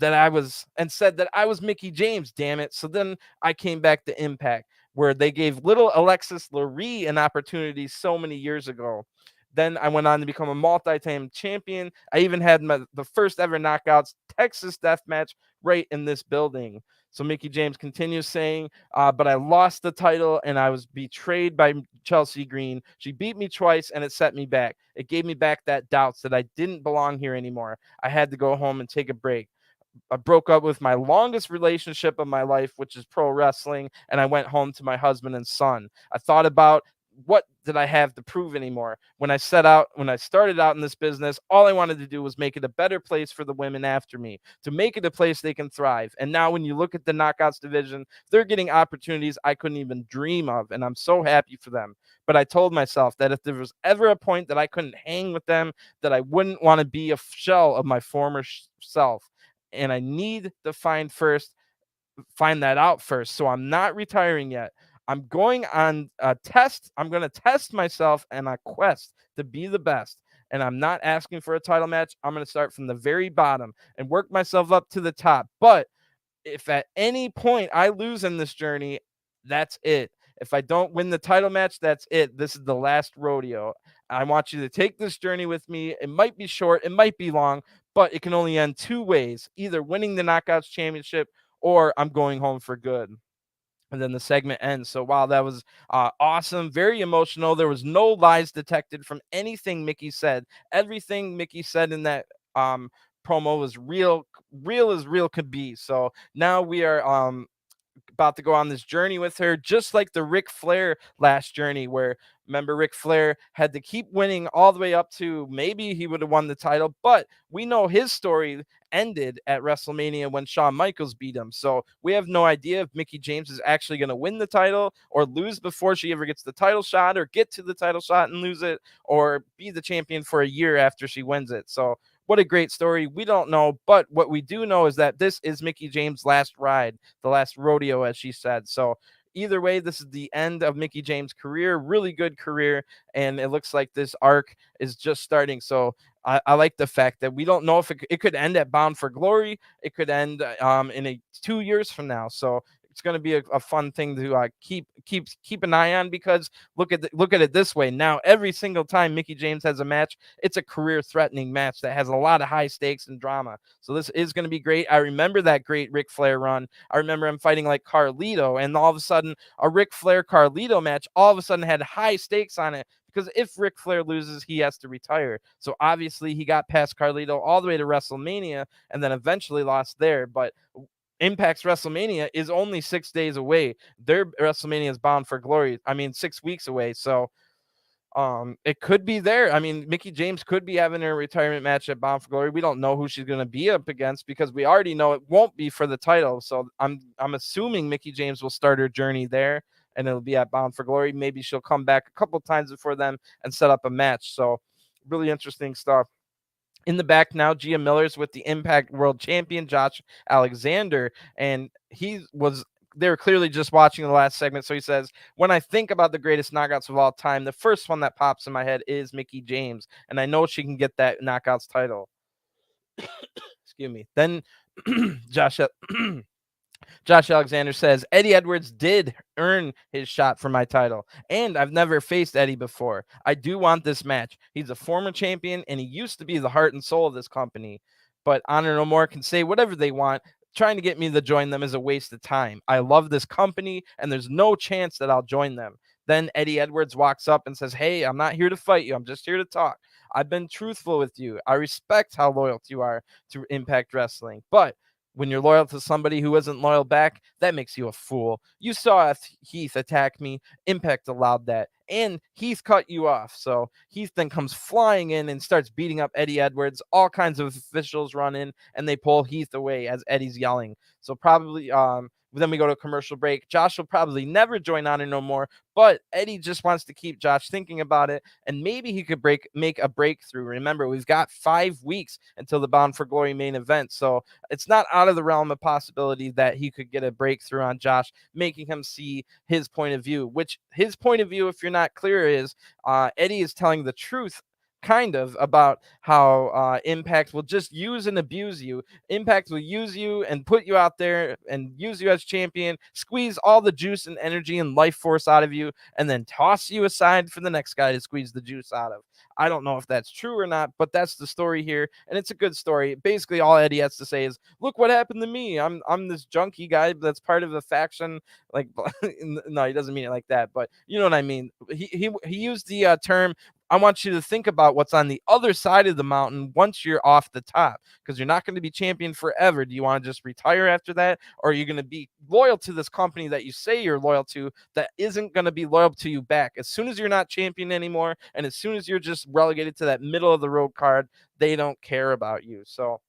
I was, and said that I was Mickie James, damn it. So then I came back to Impact, where they gave little Alexis Lurie an opportunity so many years ago. Then I went on to become a multi-time champion. I even had the first ever knockouts Texas death match right in this building. So Mickie James continues saying, but I lost the title and I was betrayed by Chelsea Green. She beat me twice and it set me back. It gave me back that doubts that I didn't belong here anymore. I had to go home and take a break. I broke up with my longest relationship of my life, which is pro wrestling, and I went home to my husband and son. I thought about, what did I have to prove anymore? When I started out in this business, all I wanted to do was make it a better place for the women after me, to make it a place they can thrive. And now when you look at the knockouts division, they're getting opportunities I couldn't even dream of, and I'm so happy for them. But I told myself that if there was ever a point that I couldn't hang with them, that I wouldn't want to be a shell of my former self. And I need to find that out first. So I'm not retiring yet. I'm going on a test. I'm going to test myself and a quest to be the best. And I'm not asking for a title match. I'm going to start from the very bottom and work myself up to the top. But if at any point I lose in this journey, that's it. If I don't win the title match, that's it. This is the last rodeo. I want you to take this journey with me. It might be short, it might be long, but it can only end two ways: either winning the Knockouts Championship or I'm going home for good. And then the segment ends. So wow, that was awesome, very emotional. There was no lies detected from anything Mickie said. Everything Mickie said in that promo was real as real could be. So now we are about to go on this journey with her, just like the Ric Flair last journey, where remember Ric Flair had to keep winning all the way up to maybe he would have won the title, but we know his story ended at WrestleMania when Shawn Michaels beat him. So we have no idea if Mickie James is actually going to win the title or lose before she ever gets the title shot, or get to the title shot and lose it, or be the champion for a year after she wins it. So what a great story. We don't know, but what we do know is that this is Mickie James' last ride, the last rodeo, as she said. So either way, this is the end of Mickie James' career. Really good career, and it looks like this arc is just starting. So I like the fact that we don't know if it could end at Bound for Glory. It could end in 2 years from now. So it's going to be a fun thing to keep an eye on, because look at it this way. Now, every single time Mickie James has a match, it's a career-threatening match that has a lot of high stakes and drama. So this is going to be great. I remember that great Ric Flair run. I remember him fighting like Carlito, and all of a sudden, a Ric Flair Carlito match all of a sudden had high stakes on it, because if Ric Flair loses, he has to retire. So obviously he got past Carlito all the way to WrestleMania and then eventually lost there. But Impact's WrestleMania is only 6 days away. Their WrestleMania is Bound for Glory. I mean, 6 weeks away. So it could be there. I mean, Mickie James could be having her retirement match at Bound for Glory. We don't know who she's going to be up against, because we already know it won't be for the title. So I'm assuming Mickie James will start her journey there, and it'll be at Bound for Glory. Maybe she'll come back a couple times before them and set up a match. So really interesting stuff. In the back now, Gia Miller's with the Impact World Champion, Josh Alexander, and they were clearly just watching the last segment. So he says, when I think about the greatest knockouts of all time, the first one that pops in my head is Mickie James, and I know she can get that knockouts title. Excuse me. Then Josh Alexander says, Eddie Edwards did earn his shot for my title, and I've never faced Eddie before. I do want this match. He's a former champion, and he used to be the heart and soul of this company. But Honor No More can say whatever they want. Trying to get me to join them is a waste of time. I love this company, and there's no chance that I'll join them. Then Eddie Edwards walks up and says, hey, I'm not here to fight you. I'm just here to talk. I've been truthful with you. I respect how loyal you are to Impact Wrestling, but when you're loyal to somebody who isn't loyal back, that makes you a fool. You saw Heath attack me. Impact allowed that. And Heath cut you off. So Heath then comes flying in and starts beating up Eddie Edwards. All kinds of officials run in, and they pull Heath away as Eddie's yelling. So probably then we go to a commercial break. Josh will probably never join Honor No More, but Eddie just wants to keep Josh thinking about it, and maybe he could make a breakthrough. Remember, we've got 5 weeks until the Bound for Glory main event, so it's not out of the realm of possibility that he could get a breakthrough on Josh, making him see his point of view, which his point of view, if you're not clear, is Eddie is telling the truth kind of about how Impact will just use and abuse you. Impact will use you and put you out there and use you as champion, squeeze all the juice and energy and life force out of you, and then toss you aside for the next guy to squeeze the juice out of. I don't know if that's true or not, but that's the story here, and it's a good story. Basically, all Eddie has to say is, look what happened to me. I'm this junkie guy that's part of a faction. Like, no, he doesn't mean it like that, but you know what I mean. He used the term, I want you to think about what's on the other side of the mountain once you're off the top, because you're not going to be champion forever. Do you want to just retire after that? Or are you going to be loyal to this company that you say you're loyal to that isn't going to be loyal to you back? As soon as you're not champion anymore, and as soon as you're just relegated to that middle of the road card, they don't care about you. So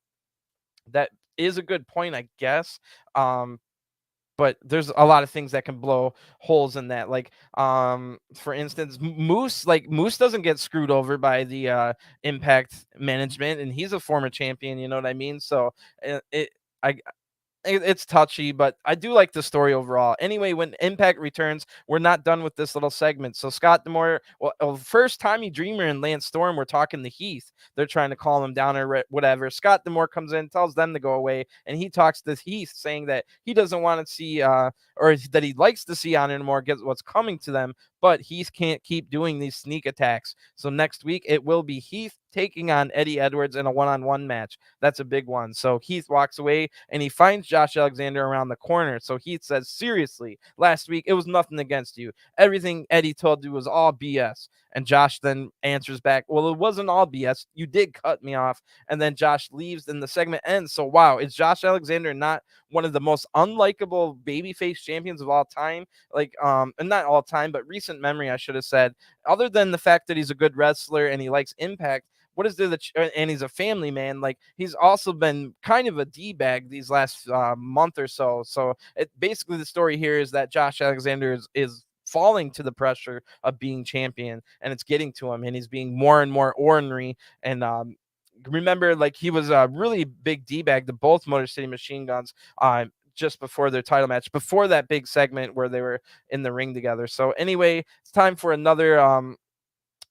that is a good point, I guess. But there's a lot of things that can blow holes in that. Like, for instance, Moose doesn't get screwed over by the Impact management, and he's a former champion. You know what I mean? So it's touchy, but I do like the story overall. Anyway, when Impact returns, we're not done with this little segment. So Scott D'Amore, first Tommy Dreamer and Lance Storm were talking to Heath. They're trying to calm him down or whatever. Scott D'Amore comes in, tells them to go away, and he talks to Heath, saying that he doesn't want to see, or that he likes to see Honor No More get what's coming to them, but Heath can't keep doing these sneak attacks. So next week, it will be Heath taking on Eddie Edwards in a one-on-one match. That's a big one. So Heath walks away, and he finds Josh Alexander around the corner. So Heath says, seriously, last week, it was nothing against you. Everything Eddie told you was all BS. And Josh then answers back, well, it wasn't all BS. You did cut me off. And then Josh leaves, and the segment ends. So, wow, is Josh Alexander not one of the most unlikable babyface champions of all time? Like, and not all time, but recent memory, I should have said. Other than the fact that he's a good wrestler and he likes Impact, what is there and he's a family man? Like, he's also been kind of a D-bag these last month or so. So basically the story here is that Josh Alexander is falling to the pressure of being champion, and it's getting to him, and he's being more and more ornery. And remember, like, he was a really big D-bag to both Motor City Machine Guns just before their title match, before that big segment where they were in the ring together. So anyway, it's time for another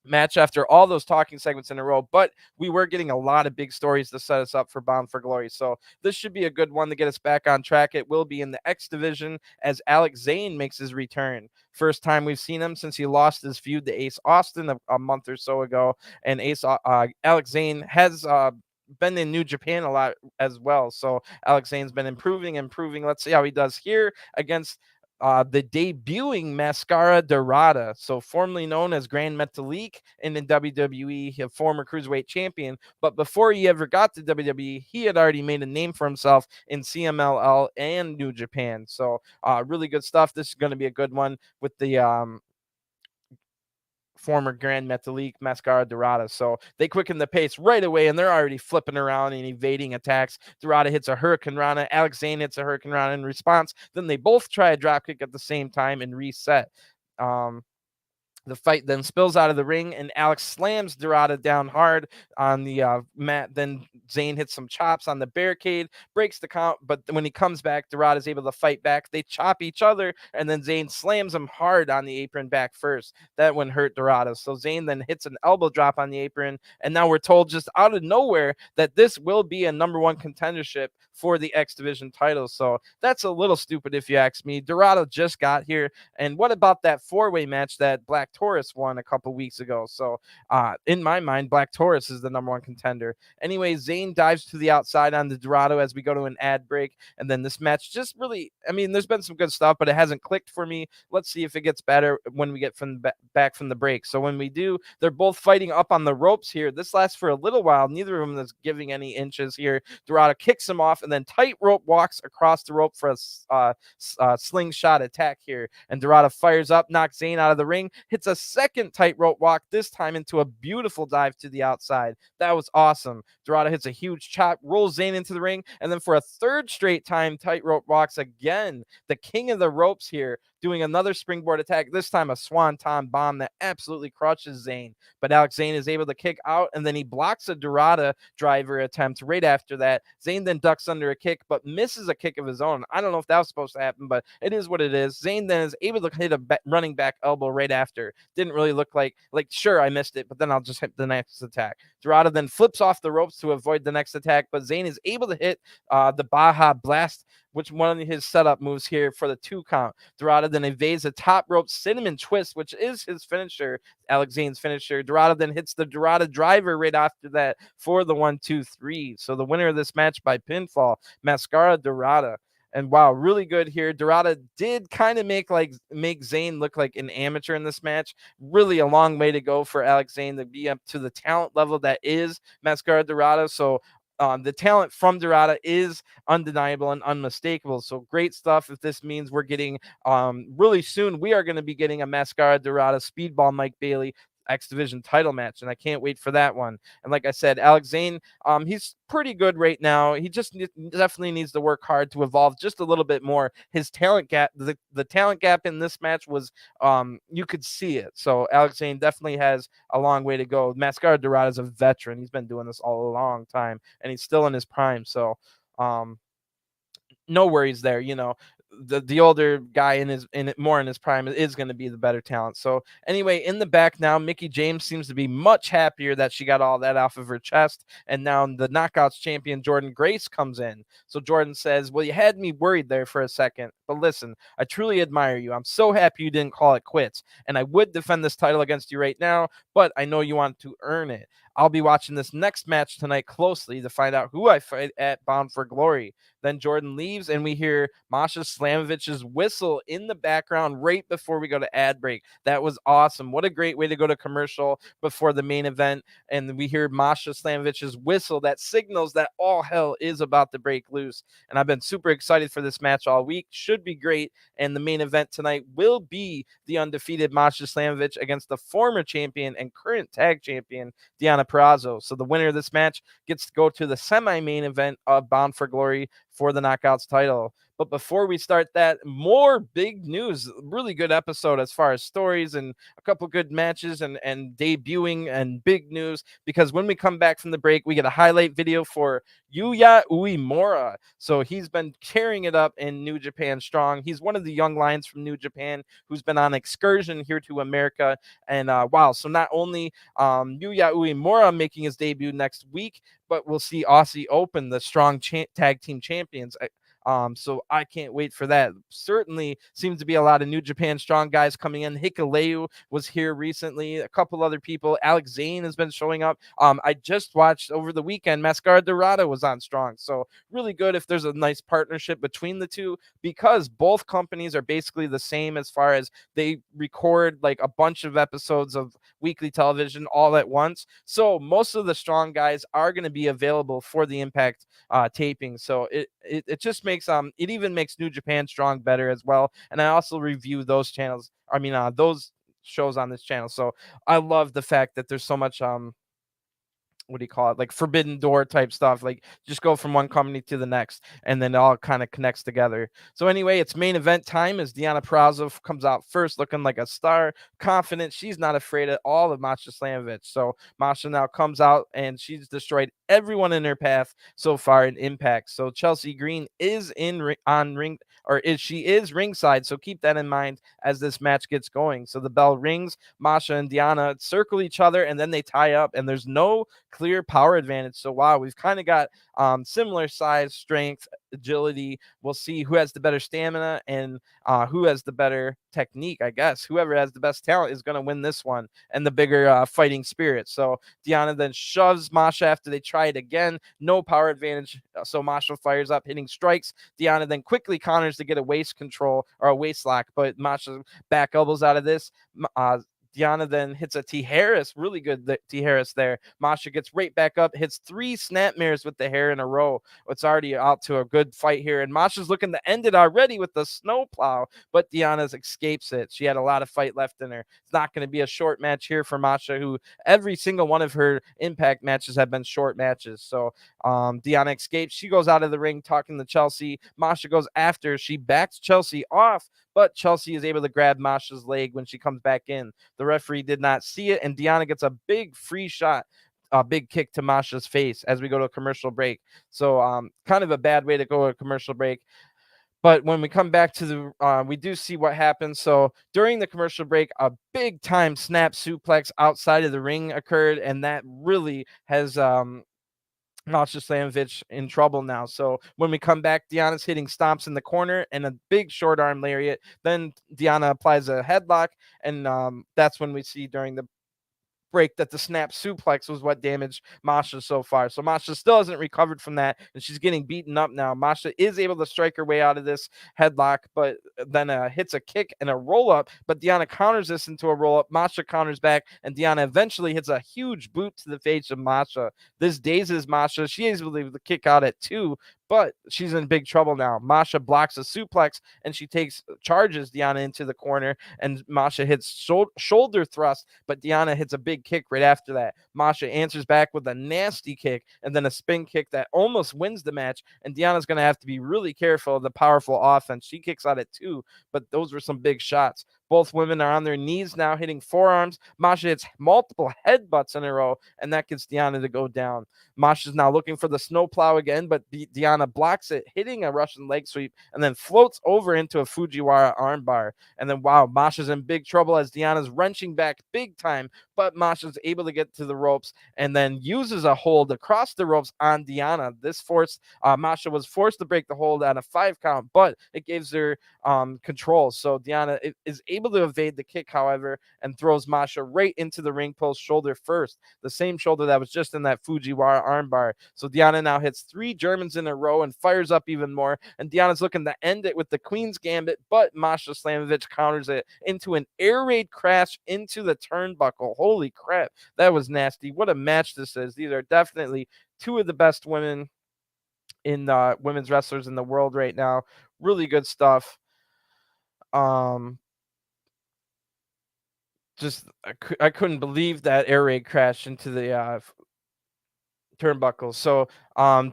match after all those talking segments in a row, but we were getting a lot of big stories to set us up for Bound for Glory. So this should be a good one to get us back on track. It will be in the X division as Zayne makes his return. First time we've seen him since he lost his feud to Ace Austin a month or so ago. And Zayne has been in New Japan a lot as well. So Zayne's been improving. Let's see how he does here against the debuting Mascara Dorada, so formerly known as Grand Metalik in the WWE, a former cruiserweight champion. But before he ever got to WWE, he had already made a name for himself in CMLL and New Japan. So really good stuff. This is going to be a good one with the former Grand Metalik Mascara Dorada. So they quicken the pace right away, and they're already flipping around and evading attacks. Dorada hits a Hurricane Rana. Zayne hits a Hurricane Rana in response. Then they both try a dropkick at the same time and reset. The fight then spills out of the ring, and Alex slams Dorada down hard on the mat. Then Zayne hits some chops on the barricade, breaks the count, but when he comes back, Dorada is able to fight back. They chop each other, and then Zayne slams him hard on the apron back first. That one hurt Dorada. So Zayne then hits an elbow drop on the apron, and now we're told just out of nowhere that this will be a number one contendership for the X Division title. So that's a little stupid if you ask me. Dorada just got here, and what about that four-way match that Black Taurus won a couple weeks ago? So in my mind, Black Taurus is the number one contender. Anyway, Zayne dives to the outside on the Dorado as we go to an ad break. And then this match just really, I mean, there's been some good stuff, but it hasn't clicked for me. Let's see if it gets better when we get back from the break. So when we do, they're both fighting up on the ropes here. This lasts for a little while. Neither of them is giving any inches here. Dorado kicks him off and then tightrope walks across the rope for a slingshot attack here. And Dorado fires up, knocks Zayne out of the ring, hits a second tightrope walk, this time into a beautiful dive to the outside. That was awesome. Dorado hits a huge chop, rolls Zayne into the ring, and then for a third straight time, tightrope walks again. The king of the ropes here, doing another springboard attack, this time a swanton bomb that absolutely crushes Zayne. But Zayne is able to kick out, and then he blocks a Dorada driver attempt right after that. Zayne then ducks under a kick, but misses a kick of his own. I don't know if that was supposed to happen, but it is what it is. Zayne then is able to hit a running back elbow right after. Didn't really look like sure, I missed it, but then I'll just hit the next attack. Dorada then flips off the ropes to avoid the next attack, but Zayne is able to hit the Baja Blast, which one of his setup moves here for the 2 count. Dorada then evades a top rope cinnamon twist, which is his finisher, Zayne's finisher. Dorada then hits the Dorada driver right after that for the 1-2-3. So the winner of this match by pinfall, Mascara Dorada. And wow, really good here. Dorada did kind of make Zayne look like an amateur in this match. Really a long way to go for Zayne to be up to the talent level that is Mascara Dorada. So the talent from Dorada is undeniable and unmistakable. So great stuff. If this means we're getting really soon, we are going to be getting a Mascara Dorada Speedball Mike Bailey X Division title match, and I can't wait for that one. And like I said, Zayne, he's pretty good right now. He just definitely needs to work hard to evolve just a little bit more. His talent gap, the talent gap in this match was, you could see it. So Zayne definitely has a long way to go. Mascara Dorada is a veteran. He's been doing this all a long time, and he's still in his prime. So, no worries there. You know, the older guy in his prime is going to be the better talent. So anyway, in the back now, Mickie James seems to be much happier that she got all that off of her chest. And now the Knockouts champion Jordynne Grace comes in. So Jordynne says, well, you had me worried there for a second, but listen, I truly admire you. I'm so happy you didn't call it quits. And I would defend this title against you right now, but I know you want to earn it. I'll be watching this next match tonight closely to find out who I fight at Bound for Glory. Then Jordynne leaves, and we hear Masha Slamovich's whistle in the background right before we go to ad break. That was awesome. What a great way to go to commercial before the main event. And we hear Masha Slamovich's whistle that signals that all hell is about to break loose. And I've been super excited for this match all week. Should be great. And the main event tonight will be the undefeated Masha Slamovich against the former champion and current tag champion, Deonna Purrazzo. So the winner of this match gets to go to the semi-main event of Bound for Glory for the Knockouts title. But before we start that, more big news. Really good episode as far as stories and a couple good matches and debuting and big news. Because when we come back from the break, we get a highlight video for Yuya Uemura. So he's been carrying it up in New Japan Strong. He's one of the young lions from New Japan who's been on excursion here to America. And wow, so not only Yuya Uemura making his debut next week, but we'll see Aussie Open, the Strong Tag Team Champions. So I can't wait for that. Certainly seems to be a lot of New Japan Strong guys coming in. Hikuleu was here recently. A couple other people. Alex Zayne has been showing up. I just watched over the weekend, Mascara Dorada was on Strong. So really good if there's a nice partnership between the two, because both companies are basically the same as far as they record like a bunch of episodes of weekly television all at once. So most of the Strong guys are going to be available for the Impact taping. So it just makes it even makes New Japan Strong better as well. And I also review those channels. I mean those shows on this channel. So I love the fact that there's so much what do you call it, like forbidden door type stuff, like just go from one company to the next and then it all kind of connects together. So anyway, it's main event time as Deonna Purrazzo comes out first looking like a star, confident. She's not afraid at all of Masha Slamovich. So Masha now comes out and she's destroyed everyone in her path so far in Impact. So Chelsea Green is on ring, or she is ringside, so keep that in mind as this match gets going. So the bell rings, Masha and Deonna circle each other and then they tie up, and there's no clear power advantage. So wow, we've kind of got similar size, strength, agility. We'll see who has the better stamina and who has the better technique. I guess whoever has the best talent is going to win this one, and the bigger fighting spirit. So Deonna then shoves Masha after they try it again. No power advantage. So Masha fires up, hitting strikes. Deonna then quickly counters to get a waist control or a waist lock, but Masha back elbows out of this. Deonna then hits a T. Harris, really good T. Harris there. Masha gets right back up, hits 3 snapmares with the hair in a row. It's already out to a good fight here, and Masha's looking to end it already with the snowplow, but Deonna's escapes it. She had a lot of fight left in her. It's not going to be a short match here for Masha, who every single one of her Impact matches have been short matches. So Deonna escapes. She goes out of the ring talking to Chelsea. Masha goes after. She backs Chelsea off, but Chelsea is able to grab Masha's leg when she comes back in. The referee did not see it, and Deonna gets a big free shot, a big kick to Masha's face as we go to a commercial break. So kind of a bad way to go to a commercial break. But when we come back to the, we do see what happens. So during the commercial break, a big time snap suplex outside of the ring occurred, and that really has Masha Slamovich in trouble now. So when we come back, Deonna's hitting stomps in the corner and a big short arm lariat. Then Deonna applies a headlock, and that's when we see during the break that the snap suplex was what damaged Masha so far. So Masha still hasn't recovered from that, and she's getting beaten up now. Masha is able to strike her way out of this headlock, but then hits a kick and a roll up. But Deonna counters this into a roll up. Masha counters back, and Deonna eventually hits a huge boot to the face of Masha. This dazes Masha. She is able to kick out at 2, but she's in big trouble now. Masha blocks a suplex, and she charges Deonna into the corner, and Masha hits shoulder thrust, but Deonna hits a big kick right after that. Masha answers back with a nasty kick and then a spin kick that almost wins the match, and Deonna's going to have to be really careful of the powerful offense. She kicks out at 2, but those were some big shots. Both women are on their knees now, hitting forearms. Masha hits multiple headbutts in a row, and that gets Deonna to go down. Masha's now looking for the snowplow again, but Deonna blocks it, hitting a Russian leg sweep, and then floats over into a Fujiwara armbar. And then, wow, Masha's in big trouble as Deonna's wrenching back big time, but Masha's able to get to the ropes and then uses a hold across the ropes on Deonna. This forced, Masha was forced to break the hold on a 5 count, but it gives her control. So Deonna is able to evade the kick, however, and throws Masha right into the ring post shoulder first, the same shoulder that was just in that Fujiwara armbar. So Deonna now hits 3 Germans in a row and fires up even more, and Deonna's looking to end it with the Queen's Gambit, but Masha Slamovich counters it into an air raid crash into the turnbuckle. Holy crap, that was nasty. What a match this is. These are definitely 2 of the best women in women's wrestlers in the world right now. Really good stuff. Just I couldn't believe that air raid crash into the turnbuckles. So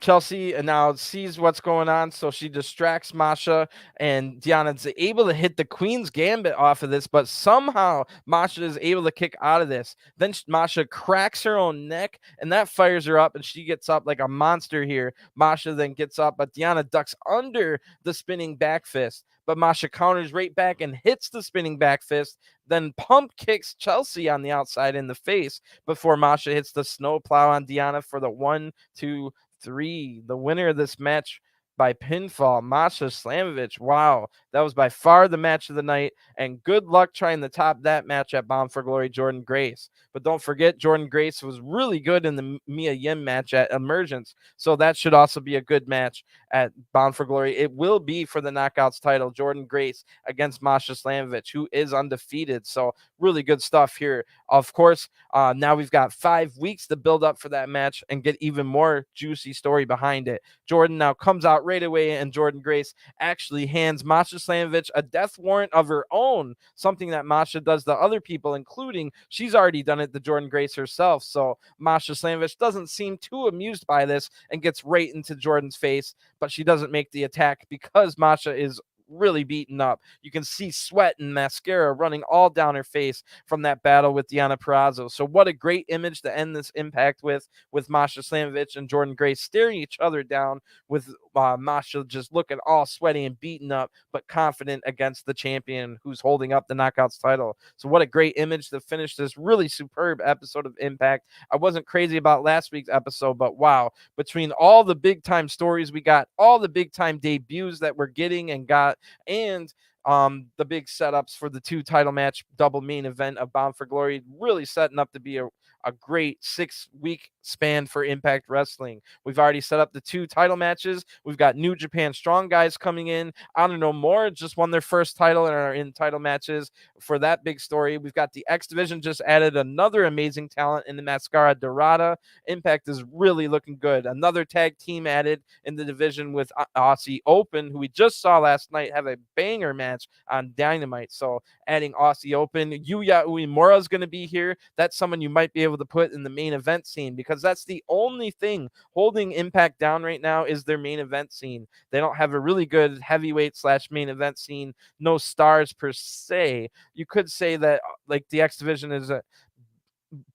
Chelsea now sees what's going on, so she distracts Masha, and Deonna's able to hit the Queen's Gambit off of this, but somehow Masha is able to kick out of this. Then Masha cracks her own neck, and that fires her up, and she gets up like a monster here. Masha then gets up, but Deonna ducks under the spinning back fist. But Masha counters right back and hits the spinning back fist, then pump kicks Chelsea on the outside in the face before Masha hits the snowplow on Deonna for the 1, 2, 3. The winner of this match by pinfall, Masha Slamovich. Wow, that was by far the match of the night, and good luck trying to top that match at Bound for Glory, Jordan Grace. But don't forget, Jordan Grace was really good in the Mia Yim match at Emergence, so that should also be a good match at Bound for Glory. It will be for the Knockouts title, Jordan Grace against Masha Slamovich, who is undefeated. So really good stuff here. Of course, now we've got 5 weeks to build up for that match and get even more juicy story behind it. Jordan now comes out right away, and Jordan Grace actually hands Masha Slamovich a death warrant of her own, something that Masha does to other people, including she's already done it to Jordan Grace herself. So Masha Slamovich doesn't seem too amused by this and gets right into Jordan's face, but she doesn't make the attack because Masha is really beaten up. You can see sweat and mascara running all down her face from that battle with Deonna Purrazzo. So what a great image to end this Impact with Masha Slamovich and Jordan Grace staring each other down, with Masha just looking all sweaty and beaten up, but confident against the champion who's holding up the Knockouts title. So what a great image to finish this really superb episode of Impact. I wasn't crazy about last week's episode, but wow, between all the big time stories we got, all the big time debuts that we're getting and got, and the big setups for the 2 title match double main event of Bound for Glory, really setting up to be a great 6-week span for Impact Wrestling. We've already set up the 2 title matches. We've got New Japan Strong guys coming in. I don't know, more just won their first title and are in title matches for that big story. We've got the X Division just added another amazing talent in the Mascara, Dorada. Impact is really looking good. Another tag team added in the division with Aussie Open, who we just saw last night have a banger match on Dynamite. So adding Aussie Open, Yuya Uemura is going to be here. That's someone you might be able to put in the main event scene, because that's the only thing holding Impact down right now is their main event scene. They don't have a really good heavyweight / main event scene. No stars per se. You could say that like the X Division is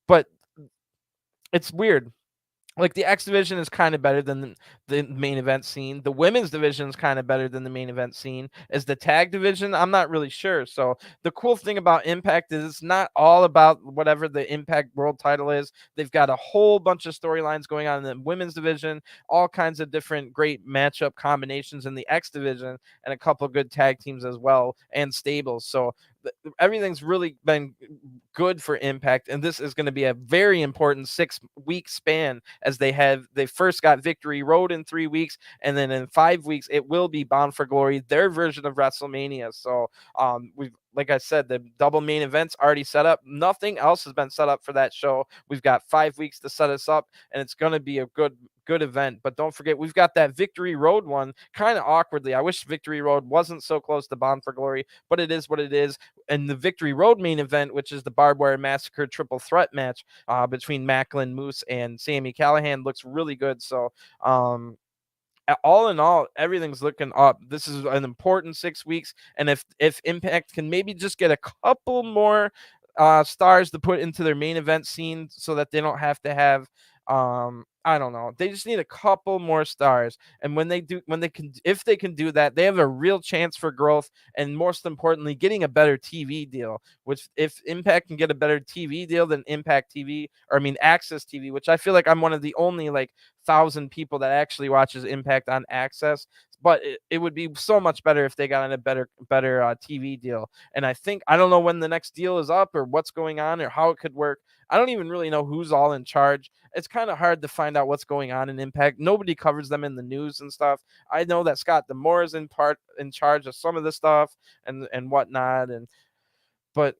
but it's weird. Like the X division is kind of better than the main event scene. The women's division is kind of better than the main event scene. Is the tag division? I'm not really sure. So the cool thing about Impact is it's not all about whatever the Impact World title is. They've got a whole bunch of storylines going on in the women's division, all kinds of different great matchup combinations in the X division, and a couple of good tag teams as well, and stables. So everything's really been good for Impact, and this is going to be a very important 6-week span, as they first got Victory Road in 3 weeks, and then in 5 weeks it will be Bound for Glory, their version of WrestleMania. So we've, like I said, the double main events already set up. Nothing else has been set up for that show. We've got 5 weeks to set us up, and it's going to be a good event. But don't forget, we've got that Victory Road one kind of awkwardly. I wish Victory Road wasn't so close to Bound for Glory, but it is what it is. And the Victory Road main event, which is the Barbed Wire Massacre triple threat match between Macklin, Moose, and Sami Callihan, looks really good. So all in all, everything's looking up. This is an important 6 weeks, and if Impact can maybe just get a couple more stars to put into their main event scene, so that they don't have to have I don't know. They just need a couple more stars. And if they can do that, they have a real chance for growth, and most importantly, getting a better TV deal. Which, if Impact can get a better TV deal than Impact TV, or I mean AXS TV, which I feel like I'm one of the only 1,000 people that actually watches Impact on AXS. But it would be so much better if they got on a better TV deal. And I don't know when the next deal is up, or what's going on, or how it could work. I don't even really know who's all in charge. It's kind of hard to find out what's going on in Impact. Nobody covers them in the news and stuff. I know that Scott D'Amore is in charge of some of the stuff and whatnot. But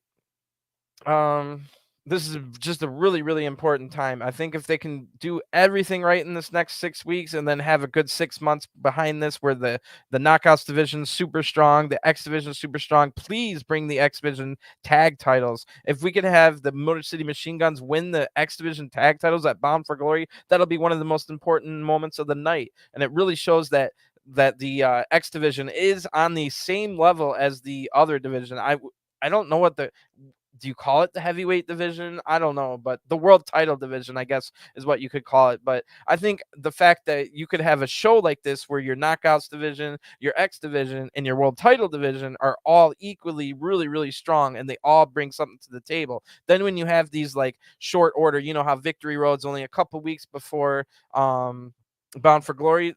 this is just a really, really important time. I think if they can do everything right in this next 6 weeks and then have a good 6 months behind this where the knockouts division super strong, the X division super strong, please bring the X division tag titles. If we could have the Motor City Machine Guns win the X division tag titles at Bound for Glory, that'll be one of the most important moments of the night. And it really shows that the X division is on the same level as the other division. I don't know what the do you call it the heavyweight division? I don't know, but the world title division, I guess, is what you could call it. But I think the fact that you could have a show like this where your knockouts division, your X division, and your world title division are all equally really, really strong and they all bring something to the table. Then when you have these like short order, you know how Victory Road's only a couple weeks before Bound for Glory.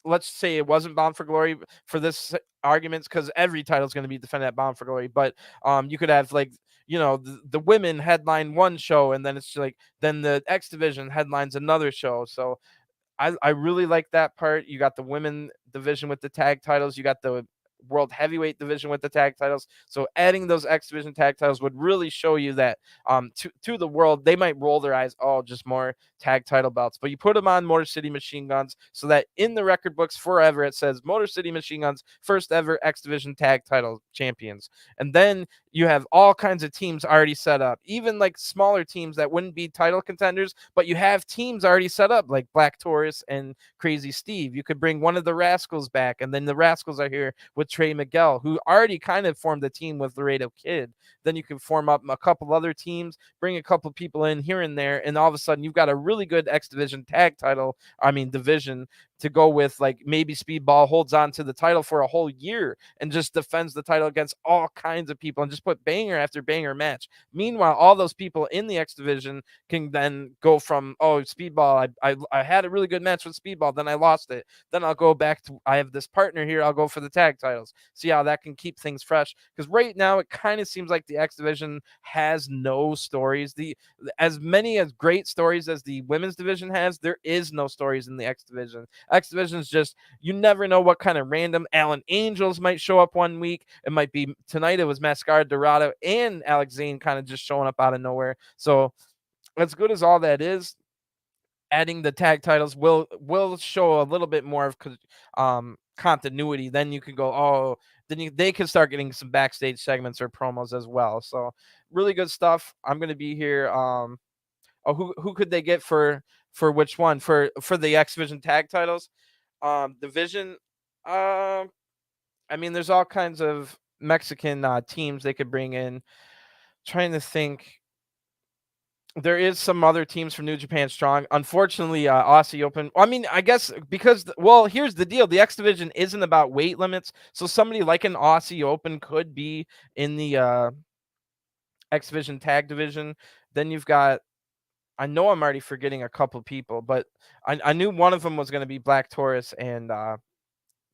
Let's say it wasn't Bound for Glory for this arguments because every title is going to be defended at Bound for Glory. But you could have like the women headline one show, and then it's like then the X division headlines another show. So I really like that part. You got the women division with the tag titles. You got the world heavyweight division with the tag titles. So adding those X division tag titles would really show you that to the world, they might roll their eyes, oh, just more tag title belts. But you put them on Motor City Machine Guns so that in the record books forever it says Motor City Machine Guns first ever X division tag title champions. And then you have all kinds of teams already set up, even like smaller teams that wouldn't be title contenders, but you have teams already set up like Black Taurus and Crazy Steve. You could bring one of the Rascals back, and then the Rascals are here with Trey Miguel, who already kind of formed a team with Laredo Kid. Then you can form up a couple other teams, bring a couple people in here and there, and all of a sudden you've got a really good X Division tag title, division to go with. Like maybe Speedball holds on to the title for a whole year and just defends the title against all kinds of people and just put banger after banger match. Meanwhile, all those people in the X Division can then go from, oh, Speedball, I had a really good match with Speedball, then I lost it. Then I'll go back to, I have this partner here, I'll go for the tag titles. See how that can keep things fresh. Because right now it kind of seems like the X Division has no stories. As many as great stories as the women's division has, there is no stories in the X Division. X Division is just, you never know what kind of random Allen Angels might show up one week. It might be tonight, it was Mascara, Dorada, and Zayne kind of just showing up out of nowhere. So as good as all that is, adding the tag titles will show a little bit more of continuity. Then you can go, oh, they can start getting some backstage segments or promos as well. So really good stuff. I'm gonna be here. Who could they get for which one for the X Division tag titles? Division. There's all kinds of Mexican teams they could bring in. Trying to think. There is some other teams from New Japan Strong. Unfortunately, Aussie Open. I guess because here's the deal: the X Division isn't about weight limits, so somebody like an Aussie Open could be in the X Division Tag Division. Then you've got. I know I'm already forgetting a couple people, but I knew one of them was going to be Black Taurus and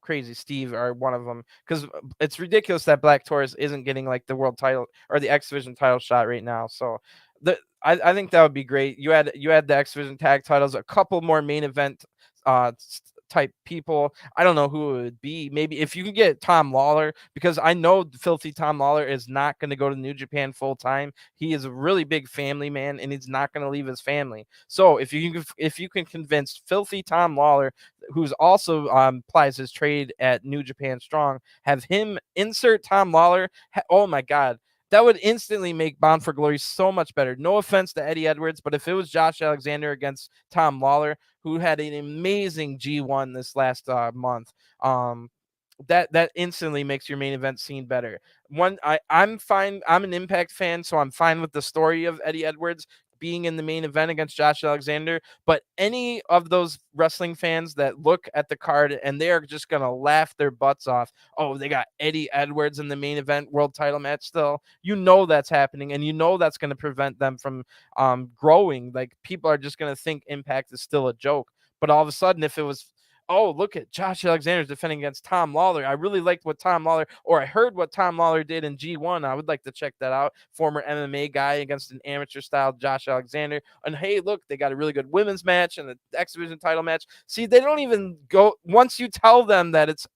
Crazy Steve are one of them, because it's ridiculous that Black Taurus isn't getting like the world title or the X Division title shot right now. So I think that would be great. You had the X Division tag titles, a couple more main event type people. I don't know who it would be. Maybe if you can get Tom Lawler, because I know Filthy Tom Lawler is not going to go to New Japan full time. He is a really big family man, and he's not going to leave his family. So if you can convince Filthy Tom Lawler, who's also plies his trade at New Japan Strong, have him insert Tom Lawler. Oh my God. That would instantly make Bound for Glory so much better. No offense to Eddie Edwards, but if it was Josh Alexander against Tom Lawler, who had an amazing G1 this last month, that instantly makes your main event scene better. I'm fine. I'm an Impact fan, so I'm fine with the story of Eddie Edwards being in the main event against Josh Alexander. But any of those wrestling fans that look at the card and they are just going to laugh their butts off, oh, they got Eddie Edwards in the main event world title match still. You know that's happening, and you know that's going to prevent them from growing. Like, people are just going to think Impact is still a joke. But all of a sudden, if it was, oh, look at Josh Alexander's defending against Tom Lawler. I really liked what Tom Lawler, or I heard what Tom Lawler did in G1. I would like to check that out. Former MMA guy against an amateur style Josh Alexander. And hey, look, they got a really good women's match and the X Division title match. See, they don't even go, once you tell them that it's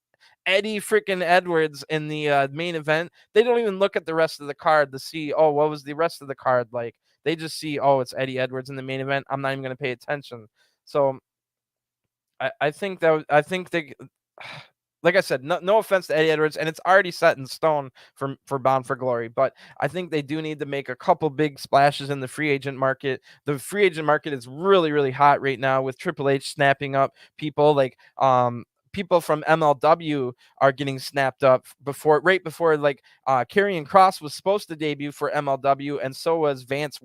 Eddie freaking Edwards in the main event, they don't even look at the rest of the card to see, oh, what was the rest of the card like. They just see, oh, it's Eddie Edwards in the main event. I'm not even going to pay attention. So I think they, like I said, no offense to Eddie Edwards, and it's already set in stone for Bound for Glory, but I think they do need to make a couple big splashes in the free agent market. The free agent market is really, really hot right now with Triple H snapping up people like people from MLW are getting snapped up right before like Karrion Kross was supposed to debut for MLW, and so was Mance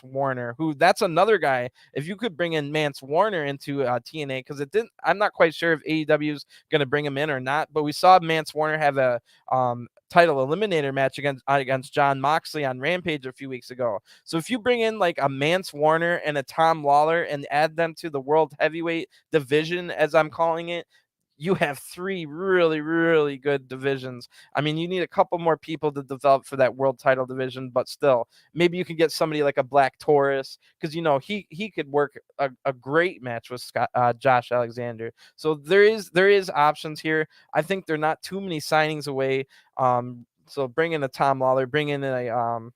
Warner, who that's another guy. If you could bring in Mance Warner into TNA, because it didn't, I'm not quite sure if AEW is going to bring him in or not, but we saw Mance Warner have a title eliminator match against John Moxley on Rampage a few weeks ago. So if you bring in like a Mance Warner and a Tom Lawler and add them to the World Heavyweight division, as I'm calling it, you have three really, really good divisions. I mean, you need a couple more people to develop for that world title division, but still, maybe you can get somebody like a Black Taurus, because you know he could work a great match with Josh Alexander. So there is options here. I think they're not too many signings away. So bring in a Tom Lawler, bring in a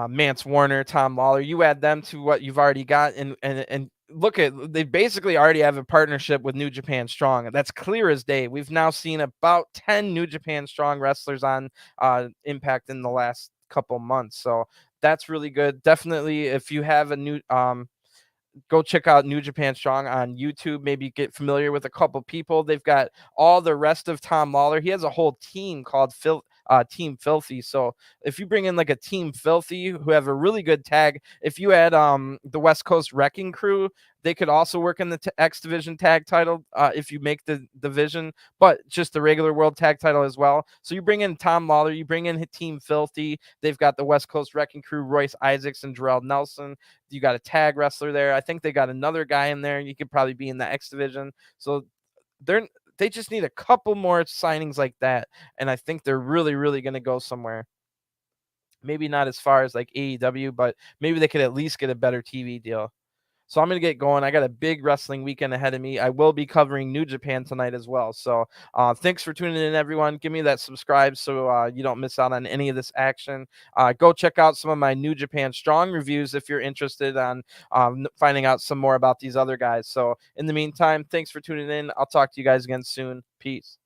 Mance Warner, Tom Lawler. You add them to what you've already got, and look at, they basically already have a partnership with New Japan Strong. That's clear as day. We've now seen about 10 New Japan Strong wrestlers on Impact in the last couple months. So that's really good. Definitely, if you have a new go check out New Japan Strong on YouTube. Maybe get familiar with a couple people. They've got all the rest of Tom Lawler. He has a whole team called Team Filthy. So if you bring in like a Team Filthy who have a really good tag, if you add the West Coast Wrecking Crew, they could also work in the X Division tag title if you make the division, but just the regular world tag title as well. So you bring in Tom Lawler, you bring in Team Filthy. They've got the West Coast Wrecking Crew, Royce Isaacs and Jarrell Nelson. You got a tag wrestler there. I think they got another guy in there. You could probably be in the X Division. So they just need a couple more signings like that, and I think they're really, really going to go somewhere. Maybe not as far as like AEW, but maybe they could at least get a better TV deal. So I'm going to get going. I got a big wrestling weekend ahead of me. I will be covering New Japan tonight as well. So thanks for tuning in, everyone. Give me that subscribe so you don't miss out on any of this action. Go check out some of my New Japan Strong reviews if you're interested on finding out some more about these other guys. So in the meantime, thanks for tuning in. I'll talk to you guys again soon. Peace.